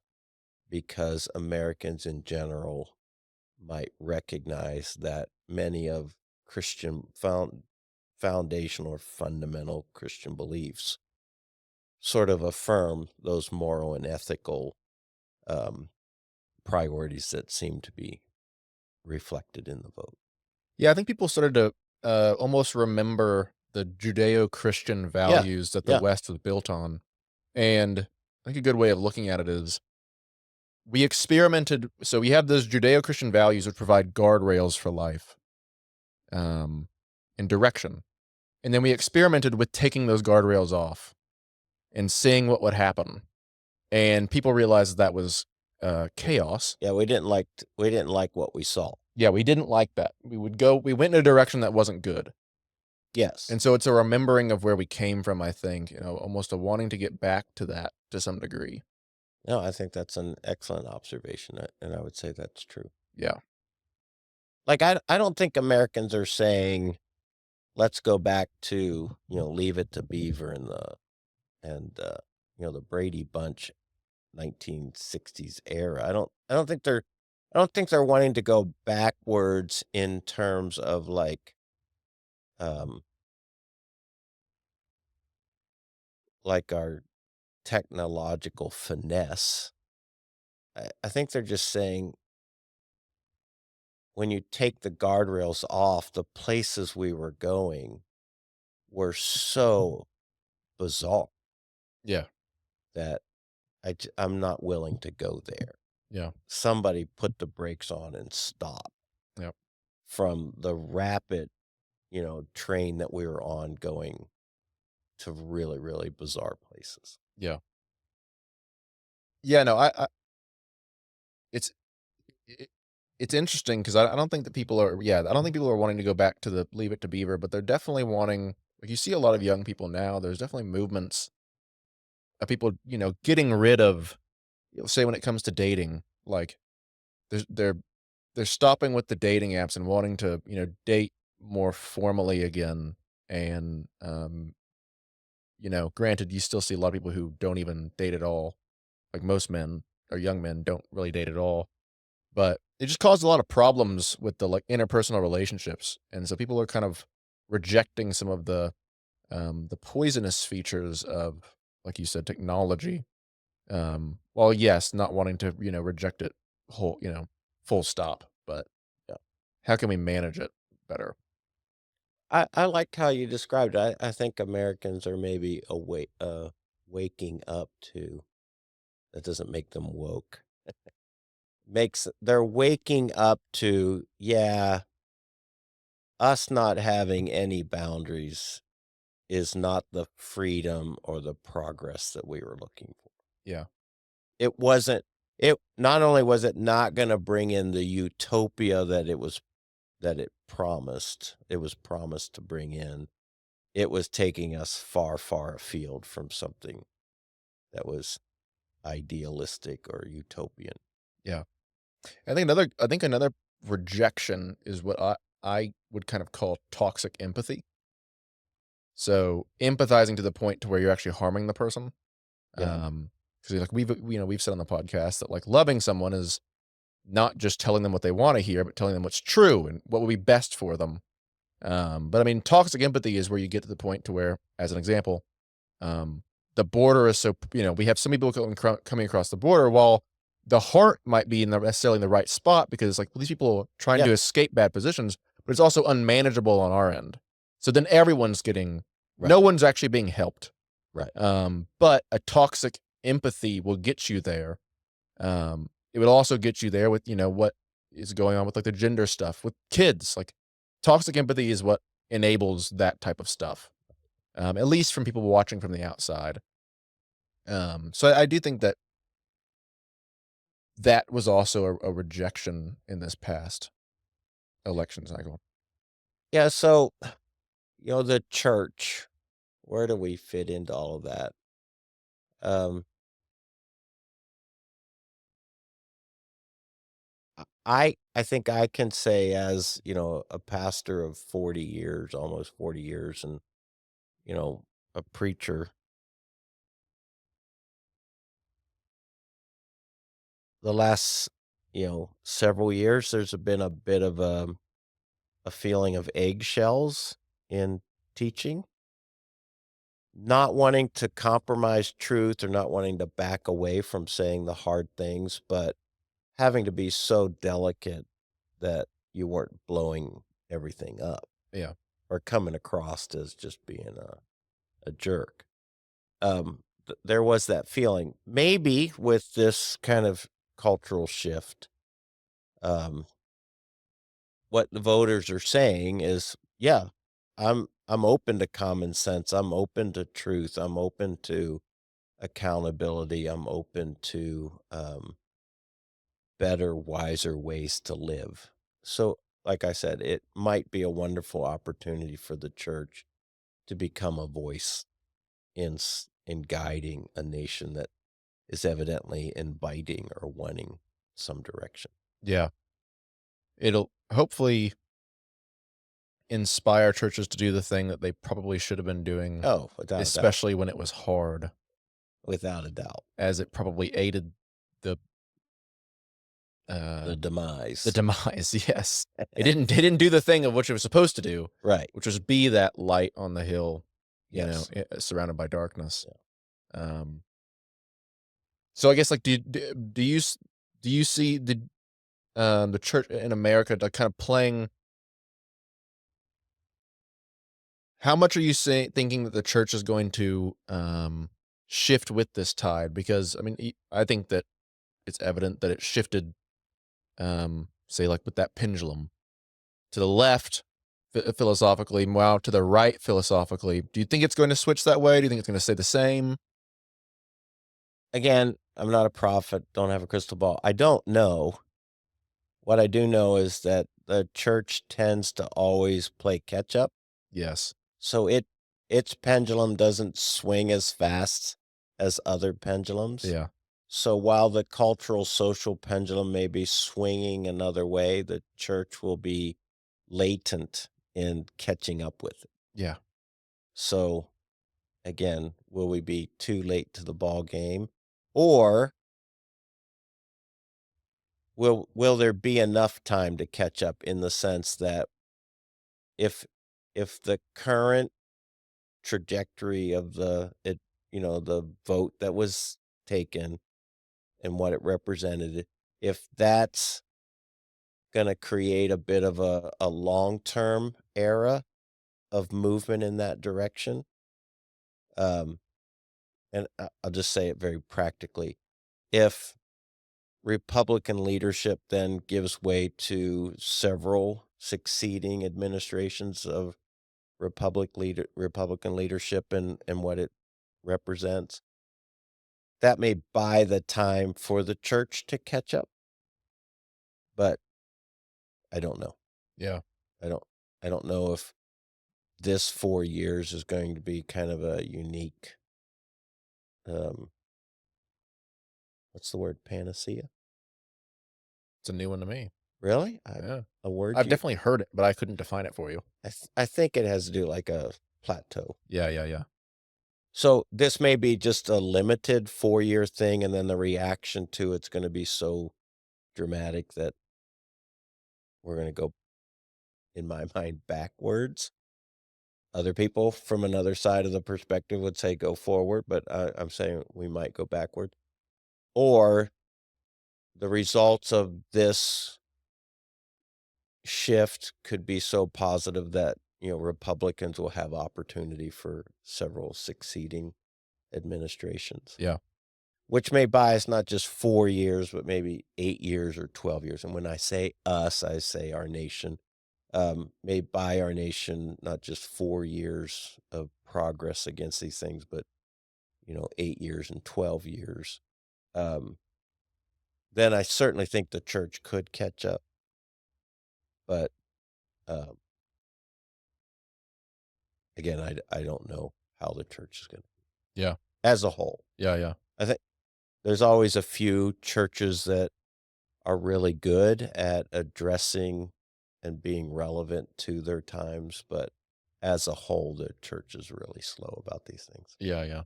because Americans in general might recognize that many of Christian foundational or fundamental Christian beliefs sort of affirm those moral and ethical um, priorities that seem to be reflected in the vote. Yeah, I think people started to, almost remember the Judeo-Christian Yeah, values that the yeah, West was built on, and I think a good way of looking at it is we experimented so we have those Judeo-Christian values which provide guardrails for life, um, and direction, and then we experimented with taking those guardrails off and seeing what would happen, and people realized that was, chaos. yeah. We didn't like what we saw. Yeah, we didn't like that. We went in a direction that wasn't good. Yes, And so it's a remembering of where we came from, I think, almost a wanting to get back to that to some degree. no, I think that's an excellent observation, and I would say that's true. Yeah. Like I don't think Americans are saying let's go back to Leave It to Beaver and the Brady Bunch 1960s era. I don't think they're wanting to go backwards in terms of um like our technological finesse. I think they're just saying when you take the guardrails off, the places we were going were so bizarre Yeah. that I'm not willing to go there. Yeah. Somebody put the brakes on and stop Yep. from the rapid, train that we were on going to really, really bizarre places. Yeah. Yeah, no, I it's it it's interesting 'cause I don't think that people are yeah, I don't think people are wanting to go back to the Leave It to Beaver, but they're definitely wanting like, you see a lot of young people now, there's definitely movements of people, getting rid of say when it comes to dating, like, there's they're stopping with the dating apps and wanting to, date more formally again, and, granted, you still see a lot of people who don't even date at all, like, most men or young men don't really date at all. But it just caused a lot of problems with the, like, interpersonal relationships, and so people are kind of rejecting some of the poisonous features of, like you said, technology, while, yes, not wanting to, reject it full stop, but Yeah. how can we manage it better? I like how you described it. I think Americans are maybe waking up to that doesn't make them woke. Makes they're waking up to, yeah, us not having any boundaries is not the freedom or the progress that we were looking for. Yeah, It wasn't it not only was it not gonna bring in the utopia that it was promised to bring in, it was taking us far, far afield from something that was idealistic or utopian. yeah. I think another rejection is what I would kind of call toxic empathy. So, empathizing to the point to where you're actually harming the person. Yeah, Because like we've said on the podcast that like loving someone is not just telling them what they want to hear, but telling them what's true and what will be best for them. But I mean, toxic empathy is where you get to the point to where, as an example, um, the border is so we have some people coming across the border while the heart might be in the necessarily in the right spot because like these people are trying yeah, to escape bad positions, but it's also unmanageable on our end. So then everyone's getting right, no one's actually being helped. right. But a toxic empathy will get you there. It would also get you there with, what is going on with like the gender stuff with kids. Like toxic empathy is what enables that type of stuff. At least from people watching from the outside. So I do think that that was also a rejection in this past election cycle. Yeah, so, the church, where do we fit into all of that? Um, I think I can say as, a pastor of 40 years, almost 40 years, and, you know, a preacher, the last, several years, there's been a bit of a feeling of eggshells in teaching, not wanting to compromise truth or not wanting to back away from saying the hard things, but having to be so delicate that you weren't blowing everything up Yeah. or coming across as just being a jerk. There was that feeling. Maybe with this kind of cultural shift, um, what the voters are saying is, yeah, I'm open to common sense. I'm open to truth. I'm open to accountability. I'm open to better, wiser ways to live. So, like I said, it might be a wonderful opportunity for the church to become a voice in guiding a nation that is evidently inviting or wanting some direction. Yeah. It'll hopefully inspire churches to do the thing that they probably should have been doing, Oh, without a doubt, especially when it was hard, without a doubt, as it probably aided the the uh the demise. demise. Yes. It didn't do the thing of which it was supposed to do, Right. which was be that light on the hill, Yes. surrounded by darkness. Yeah. Um, so I guess like do you see the church in America like kind of playing how much are you thinking that the church is going to shift with this tide? Because I mean, I think that it's evident that it shifted, say, like with that pendulum to the left philosophically, wow, to the right philosophically. Do you think it's going to switch that way? Do you think it's going to stay the same? Again, I'm not a prophet, don't have a crystal ball. I don't know. What I do know is that the church tends to always play catch up, Yes. so its pendulum doesn't swing as fast as other pendulums. Yeah. So while the cultural social pendulum may be swinging another way, the church will be latent in catching up with it. Yeah. So again, will we be too late to the ball game, or will there be enough time to catch up in the sense that if the current trajectory of the vote that was taken and what it represented, if that's gonna create a bit of a long-term era of movement in that direction, um, and I'll just say it very practically. If Republican leadership then gives way to several succeeding administrations of Republican leadership and what it represents, that may buy the time for the church to catch up, but I don't know. Yeah. I don't I don't know if this 4 years is going to be kind of a unique, um, what's the word, panacea? It's a new one to me. Really? Yeah. A word I've you definitely heard it, but I couldn't define it for you. I think it has to do like a plateau. Yeah, yeah, yeah. So this may be just a limited 4-year thing, and then the reaction to it's gonna be so dramatic that we're gonna go, in my mind, backwards. Other people from another side of the perspective would say go forward, but I'm saying we might go backward. Or the results of this shift could be so positive that, Republicans will have opportunity for several succeeding administrations, Yeah. which may buy us not just 4 years, but maybe 8 years or 12 years. And when I say us, I say our nation. May buy our nation not just 4 years of progress against these things, but 8 years and 12 years. Um, then I certainly think the church could catch up, but um, again, I don't know how the church is going to Yeah. as a whole. Yeah, yeah. I think there's always a few churches that are really good at addressing and being relevant to their times, but as a whole, the church is really slow about these things. Yeah, yeah.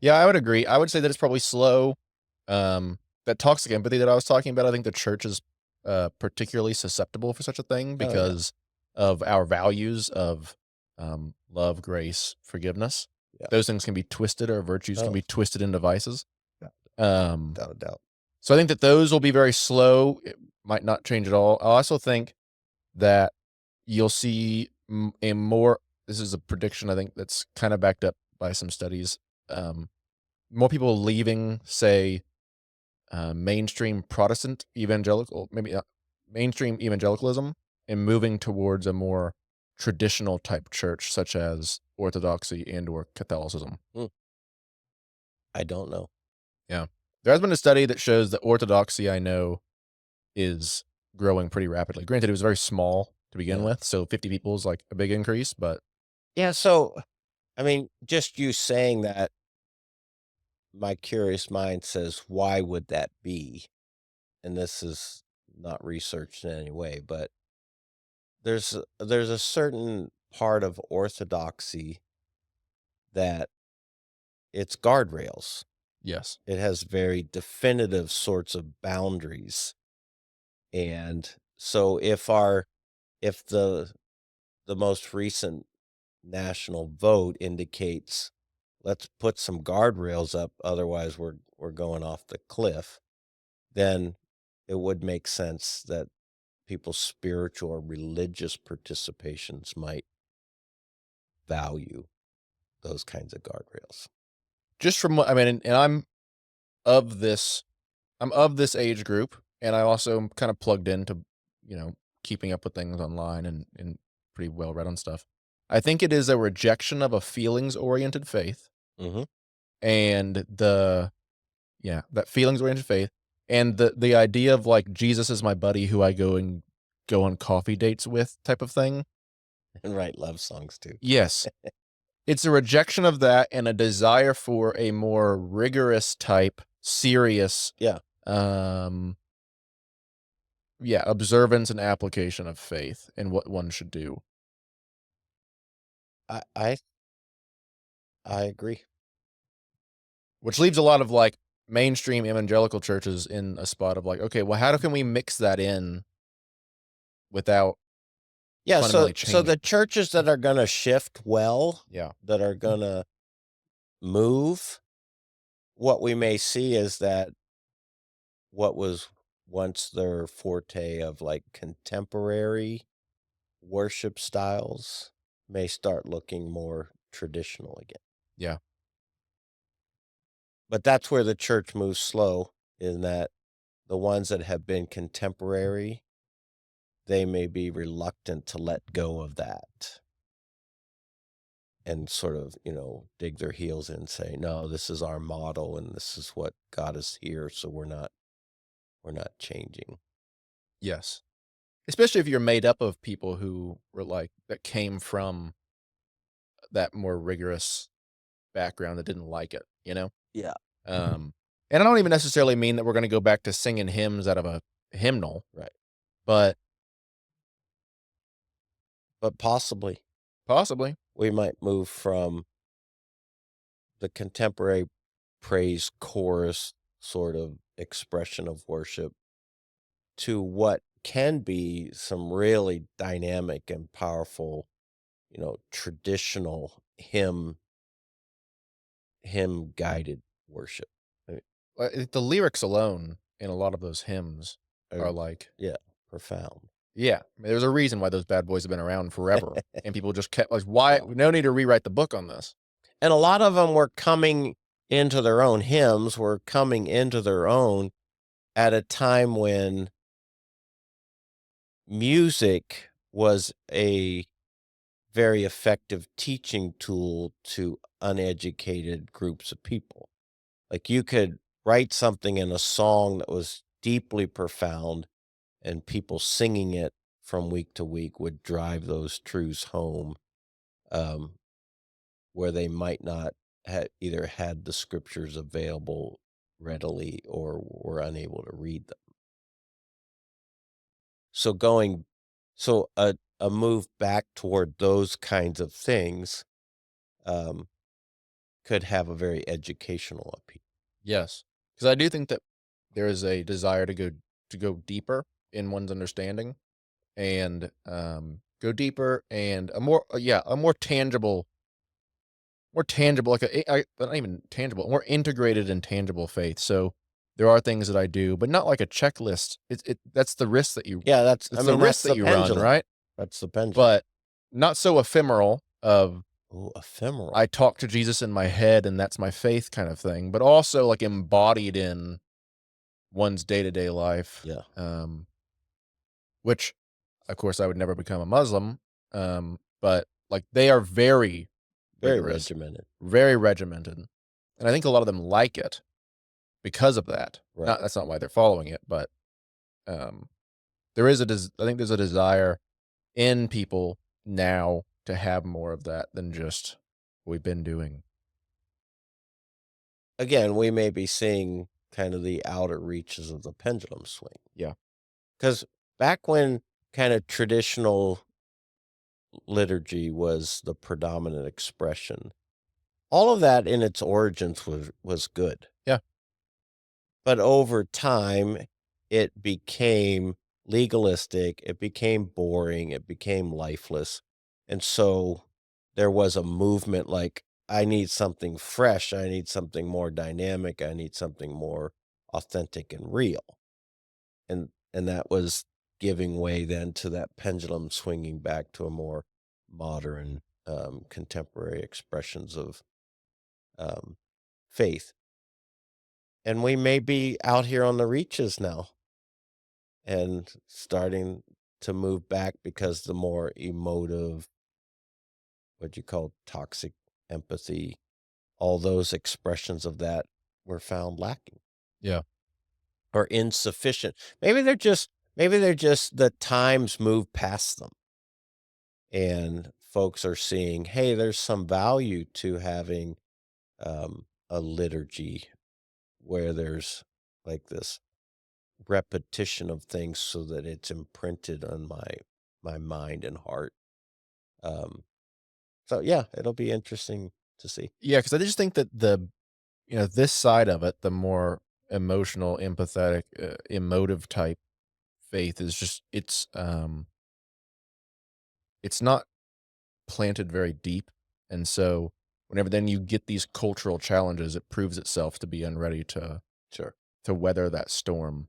Yeah, I would agree. I would say that it's probably slow. That toxic empathy that I was talking about, I think the church is particularly susceptible for such a thing Oh yeah, because of our values of love, grace, forgiveness. yeah. Those things can be twisted, or virtues can Oh, be twisted into vices. yeah, Um, without a doubt. so I think that those will be very slow. It might not change at all. I also think that you'll see a more. This is a prediction I think that's kind of backed up by some studies. Um, More people leaving, say, mainstream Protestant evangelical, maybe mainstream evangelicalism, and moving towards a more traditional type church, such as Orthodoxy and or Catholicism. Hmm, I don't know. Yeah, there has been a study that shows that Orthodoxy, I know, is growing pretty rapidly. Granted, it was very small to begin Yeah. with, so 50 people is like a big increase, but Yeah, so, I mean, just you saying that, my curious mind says, "Why would that be?" And this is not researched in any way, but there's a certain part of orthodoxy that it's guardrails. yes, It has very definitive sorts of boundaries, and so if the most recent national vote indicates, "Let's put some guardrails up, otherwise we're going off the cliff," then it would make sense that people's spiritual or religious participations might value those kinds of guardrails. just from what I mean, and of this I'm of this age group, and I also am kind of plugged into, keeping up with things online and pretty well read on stuff. I think it is a rejection of a feelings oriented faith Mhm. and that feelings oriented faith and the idea of, like, Jesus is my buddy who I go on coffee dates with type of thing. And write love songs too. Yes. It's a rejection of that and a desire for a more rigorous type, serious, Yeah. um, yeah, observance and application of faith and what one should do. I I I agree. Which leaves a lot of, like, mainstream evangelical churches in a spot of like, "Okay, well, how can we mix that in without Yeah, so fundamentally so changing?" the churches that are gonna shift well, Yeah. that are gonna move, what we may see is that what was once their forte of, like, contemporary worship styles may start looking more traditional again. Yeah. But that's where the church moves slow, in that the ones that have been contemporary, they may be reluctant to let go of that and sort of, dig their heels in and say, "No, this is our model and this is what got us here, so we're not changing." Yes. Especially if you're made up of people who were, like, that came from that more rigorous background that didn't like it, you know? Yeah. Um, and I don't even necessarily mean that we're gonna go back to singing hymns out of a hymnal, Right. but But possibly possibly. we might move from the contemporary praise chorus sort of expression of worship to what can be some really dynamic and powerful, traditional hymn guided worship. I The lyrics alone in a lot of those hymns are are like, Yeah, profound. yeah, there's a reason why those bad boys have been around forever, and people just kept like, "Why no need to rewrite the book on this." And a lot of them were coming into their own hymns, were coming into their own at a time when music was a very effective teaching tool to uneducated groups of people. Like, you could write something in a song that was deeply profound, and people singing it from week to week would drive those truths home, um, where they might not have either had the scriptures available readily or were unable to read them. So going so a move back toward those kinds of things, um, could have a very educational appeal. Yes, because I do think that there is a desire to go deeper in one's understanding and, go deeper and a more yeah, a more tangible, like not even tangible, more integrated and tangible faith. So there are things that I do, but not like a checklist. That's the risk that you Yeah, it's the risk that's that the you run, pendulum. right? That's the pendulum. But not so ephemeral of Oh, ephemeral. I talk to Jesus in my head and that's my faith kind of thing, but also like embodied in one's day-to-day life. Yeah, Which of course I would never become a Muslim. But like they are very very rigorous, regimented. very regimented. And I think a lot of them like it because of that. Right. Not that's not why they're following it, but, um, there is I think there's a desire in people now to have more of that than just what we've been doing. Again, we may be seeing kind of the outer reaches of the pendulum swing. Yeah. Because back when kind of traditional liturgy was the predominant expression, all of that in its origins was good. Yeah. But over time, it became legalistic, it became boring, it became lifeless. And so there was a movement like, I need something fresh, I need something more dynamic, I need something more authentic and real. And that was giving way then to that pendulum swinging back to a more modern, contemporary expressions of, um, faith. And we may be out here on the reaches now and starting to move back because the more emotive, what you call toxic empathy, all those expressions of that were found lacking. Yeah. or insufficient. Maybe they're just the times move past them, and folks are seeing, hey, there's some value to having a liturgy where there's like this repetition of things so that it's imprinted on my mind and heart. Um, so yeah, it'll be interesting to see. Yeah, because I just think that this side of it, the more emotional, empathetic, emotive type faith is just it's not planted very deep, and so whenever then you get these cultural challenges, it proves itself to be unready Sure. to weather that storm.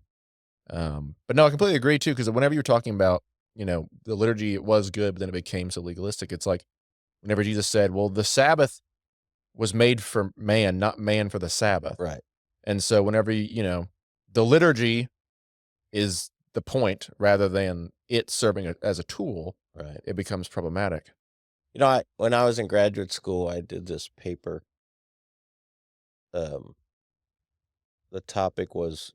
But no, I completely agree too, because whenever you're talking about, the liturgy, it was good, but then it became so legalistic. It's like whenever Jesus said, "Well, the Sabbath was made for man, not man for the Sabbath." Right. And so whenever the liturgy is the point rather than it serving as a tool, Right. it becomes problematic. When I was in graduate school, I did this paper. Um, the topic was,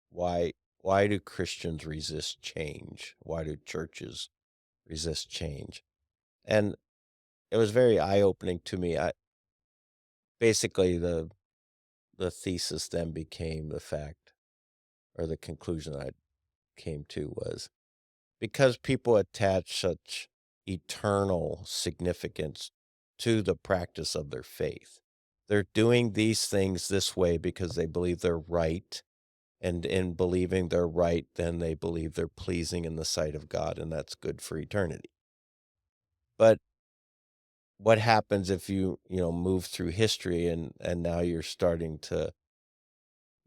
why why do Christians resist change? Why do churches resist change? And it was very eye-opening to me. I basically the thesis then became the fact, or the conclusion I came to was, because people attach such eternal significance to the practice of their faith. They're doing these things this way because they believe they're right. And in believing they're right, then they believe they're pleasing in the sight of God, and that's good for eternity. But what happens if move through history, and now you're starting to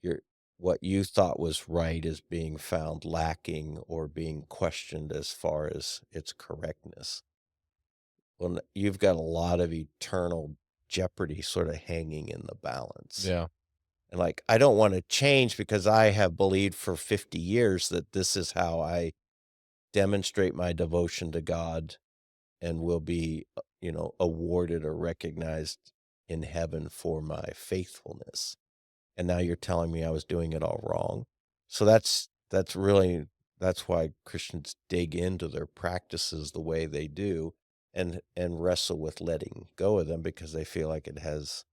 your what you thought was right is being found lacking or being questioned as far as its correctness. Well, you've got a lot of eternal jeopardy sort of hanging in the balance. Yeah. And like, I don't want to change because I have believed for 50 years that this is how I demonstrate my devotion to God and will be, awarded or recognized in heaven for my faithfulness. And now you're telling me I was doing it all wrong. So that's why Christians dig into their practices the way they do, and wrestle with letting go of them, because they feel like it has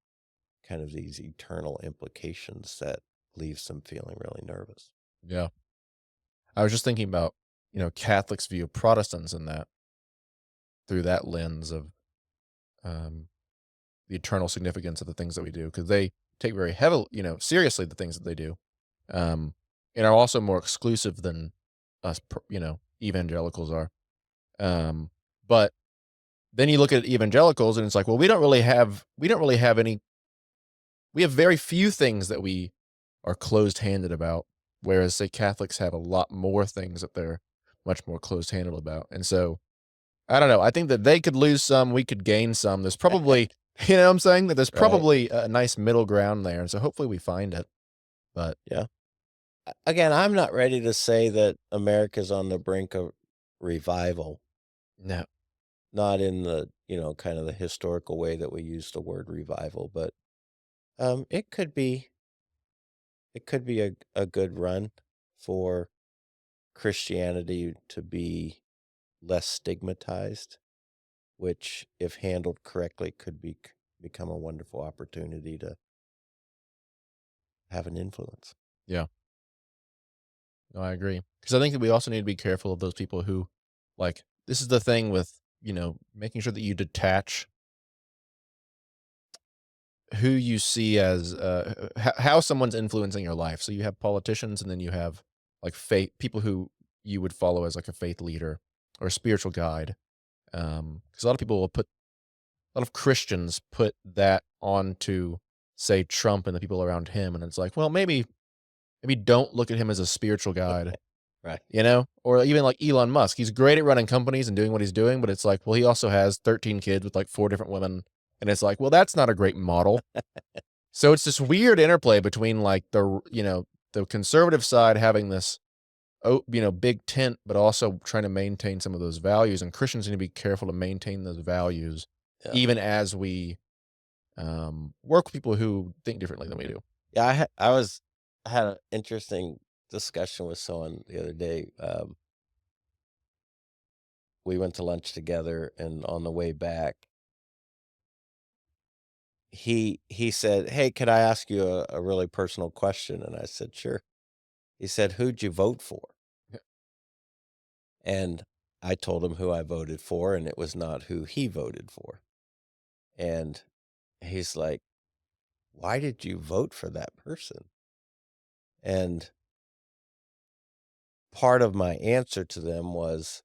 kind of these eternal implications that leaves them feeling really nervous. Yeah. I was just thinking about, Catholics' view of Protestants in that through that lens of um, the eternal significance of the things that we do, because they take very heavily, seriously the things that they do, um, and are also more exclusive than us, evangelicals are. Um, but then you look at evangelicals, and it's like, well, we don't really have any. We have very few things that we are closed-handed about, whereas say Catholics have a lot more things that they're much more closed-handed about, and so I don't know. I think that they could lose some, we could gain some. There's probably, you know what I'm saying? That there's Right. probably a nice middle ground there, and so hopefully we find it. But Yeah. Again, I'm not ready to say that America's on the brink of revival, no, not in the, kind of the historical way that we use the word revival, but um, it could be it could be a good run for Christianity to be less stigmatized, which, if handled correctly, could become a wonderful opportunity to have an influence. yeah, no, I agree. Because I think that we also need to be careful of those people who, like, this is the thing with, making sure that you detach who you see as, how someone's influencing your life. So you have politicians, and then you have, like, faith people who you would follow as, like, a faith leader or a spiritual guide. Because a lot of people will put a lot of Christians put that onto, say, Trump and the people around him, and it's like, well, maybe don't look at him as a spiritual guide, Right. Or even like Elon Musk. He's great at running companies and doing what he's doing, but it's like, well, he also has 13 kids with like 4 different women, and it's like, well, that's not a great model. So it's this weird interplay between like the conservative side having this big tent, but also trying to maintain some of those values, and Christians need to be careful to maintain those values Yeah. even as we work with people who think differently than we do. Yeah, I was I had an interesting discussion with someone the other day. We went to lunch together, and on the way back, he said, "Hey, could I ask you a really personal question?" And I said, "Sure." He said, "Who'd you vote for?" Yeah. And I told him who I voted for, and it was not who he voted for. And he's like, "Why did you vote for that person?" And part of my answer to him was,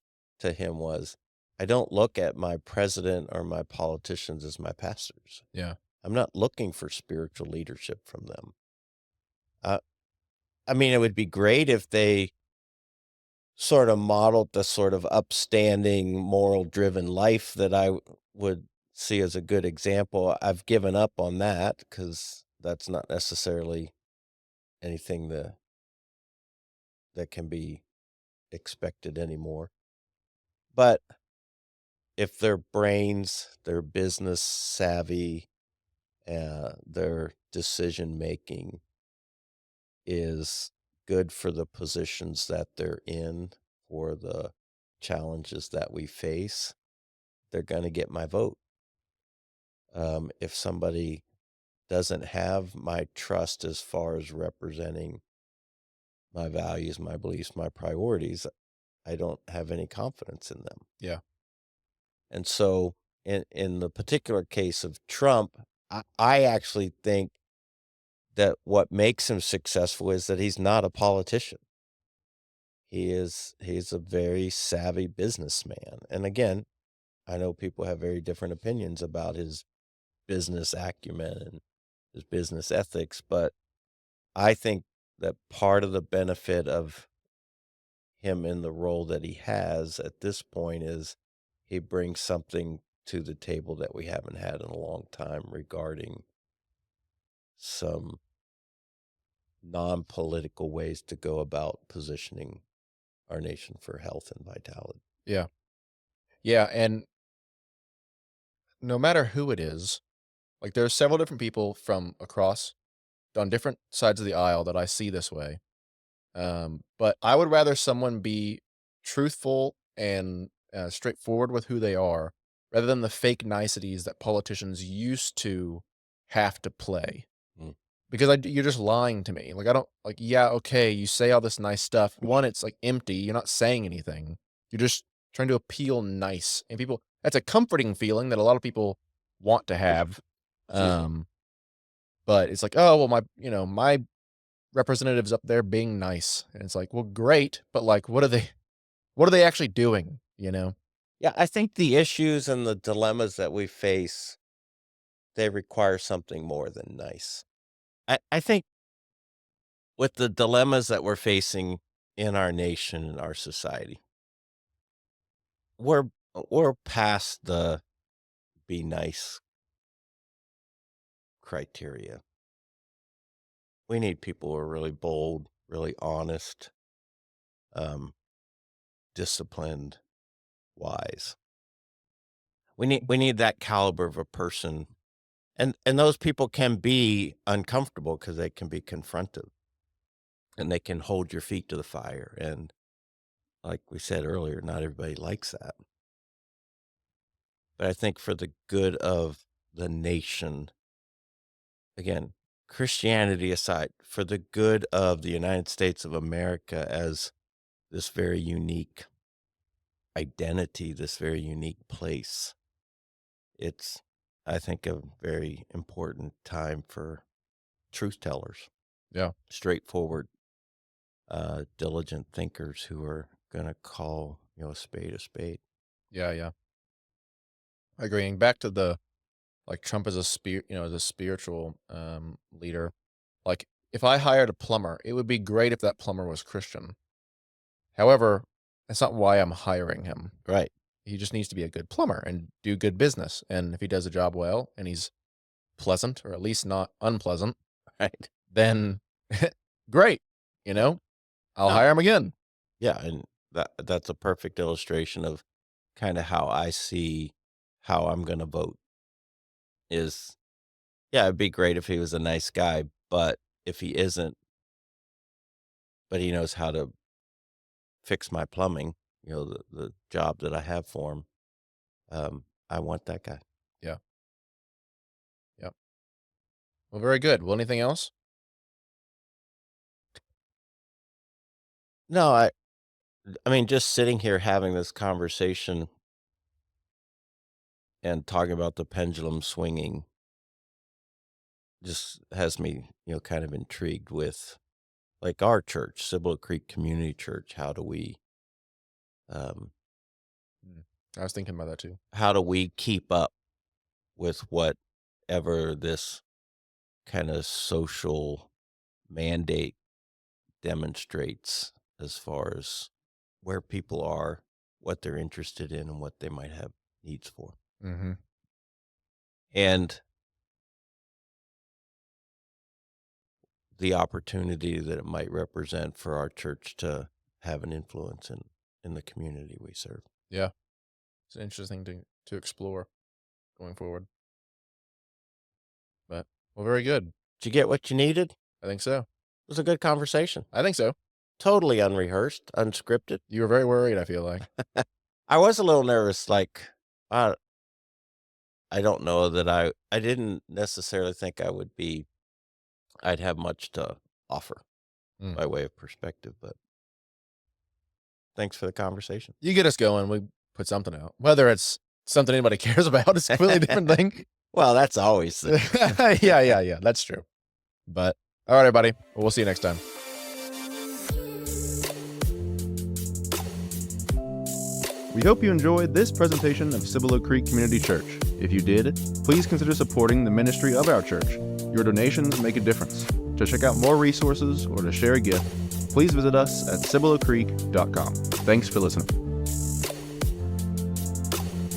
I don't look at my president or my politicians as my pastors. Yeah. I'm not looking for spiritual leadership from them. Uh, I mean, it would be great if they sort of modeled the sort of upstanding, moral driven life that would see as a good example. I've given up on that because that's not necessarily anything that can be expected anymore. But if their brains, their business savvy, their decision making is good for the positions that they're in, for the challenges that we face, they're going to get my vote. If somebody doesn't have my trust as far as representing my values, my beliefs, my priorities, I don't have any confidence in them. Yeah. And so, in the particular case of Trump, I actually think that what makes him successful is that he's not a politician. He's a very savvy businessman. And again, I know people have very different opinions about his business acumen and his business ethics, but I think that part of the benefit of him in the role that he has at this point is he brings something to the table that we haven't had in a long time regarding some non-political ways to go about positioning our nation for health and vitality. Yeah. Yeah. And no matter who it is, like there's several different people from across on different sides of the aisle that I see this way. But I would rather someone be truthful and straightforward with who they are rather than the fake niceties that politicians used to have to play. Mm. Because you're just lying to me. Like, I don't like, yeah, okay, you say all this nice stuff. One, it's like empty. You're not saying anything. You're just trying to appeal nice. And people, that's a comforting feeling that a lot of people want to have. Excuse me. Um, but it's like, oh, well, my representatives up there being nice. And it's like, well, great, but like, what are they actually doing? You know? Yeah, I think the issues and the dilemmas that we face, they require something more than nice. I think with the dilemmas that we're facing in our nation and our society, we're we're past the be nice criteria. We need people who are really bold, really honest, um, disciplined, wise. We need that caliber of a person, and those people can be uncomfortable because they can be confrontive and they can hold your feet to the fire. And like we said earlier, not everybody likes that. But I think for the good of the nation, again, Christianity aside, for the good of the United States of America as this very unique identity, this very unique place, it's, I think, a very important time for truth tellers, Yeah. straightforward, diligent thinkers who are going to call, a spade a spade. Yeah. Yeah. Agreeing. Back to the like Trump as a as a spiritual leader. Like if I hired a plumber, it would be great if that plumber was Christian. However, that's not why I'm hiring him. Right. He just needs to be a good plumber and do good business. And if he does a job well and he's pleasant or at least not unpleasant, Right. then great. You know, I'll No. hire him again. Yeah. And that's a perfect illustration of kind of how I see how I'm going to vote is, yeah, it'd be great if he was a nice guy, but if he isn't, but he knows how to fix my plumbing, the job that I have for him. I want that guy. Yeah. Yep. Well, very good. Well, anything else? No, I mean, just sitting here having this conversation and talking about the pendulum swinging just has me, kind of intrigued with, like, our church, Cibolo Creek Community Church. Um, I was thinking about that too. how do we keep up with whatever this kind of social mandate demonstrates as far as where people are, what they're interested in, and what they might have needs for. Mm-hmm. And the opportunity that it might represent for our church to have an influence in the community we serve. Yeah. It's interesting to explore going forward. But, well, very good. Did you get what you needed? I think so. It was a good conversation. I think so. Totally unrehearsed, unscripted. You were very worried, I feel like. I was a little nervous, like, I don't know that I didn't necessarily think I'd have much to offer Mm. by way of perspective, but thanks for the conversation. You get us going, we put something out. Whether it's something anybody cares about is a completely different thing. Well, that's always the Yeah. That's true. But, all right, everybody. Well, we'll see you next time. We hope you enjoyed this presentation of Cibolo Creek Community Church. If you did, please consider supporting the ministry of our church. Your donations make a difference. To check out more resources or to share a gift, please visit us at cibolocreek.com. Thanks for listening.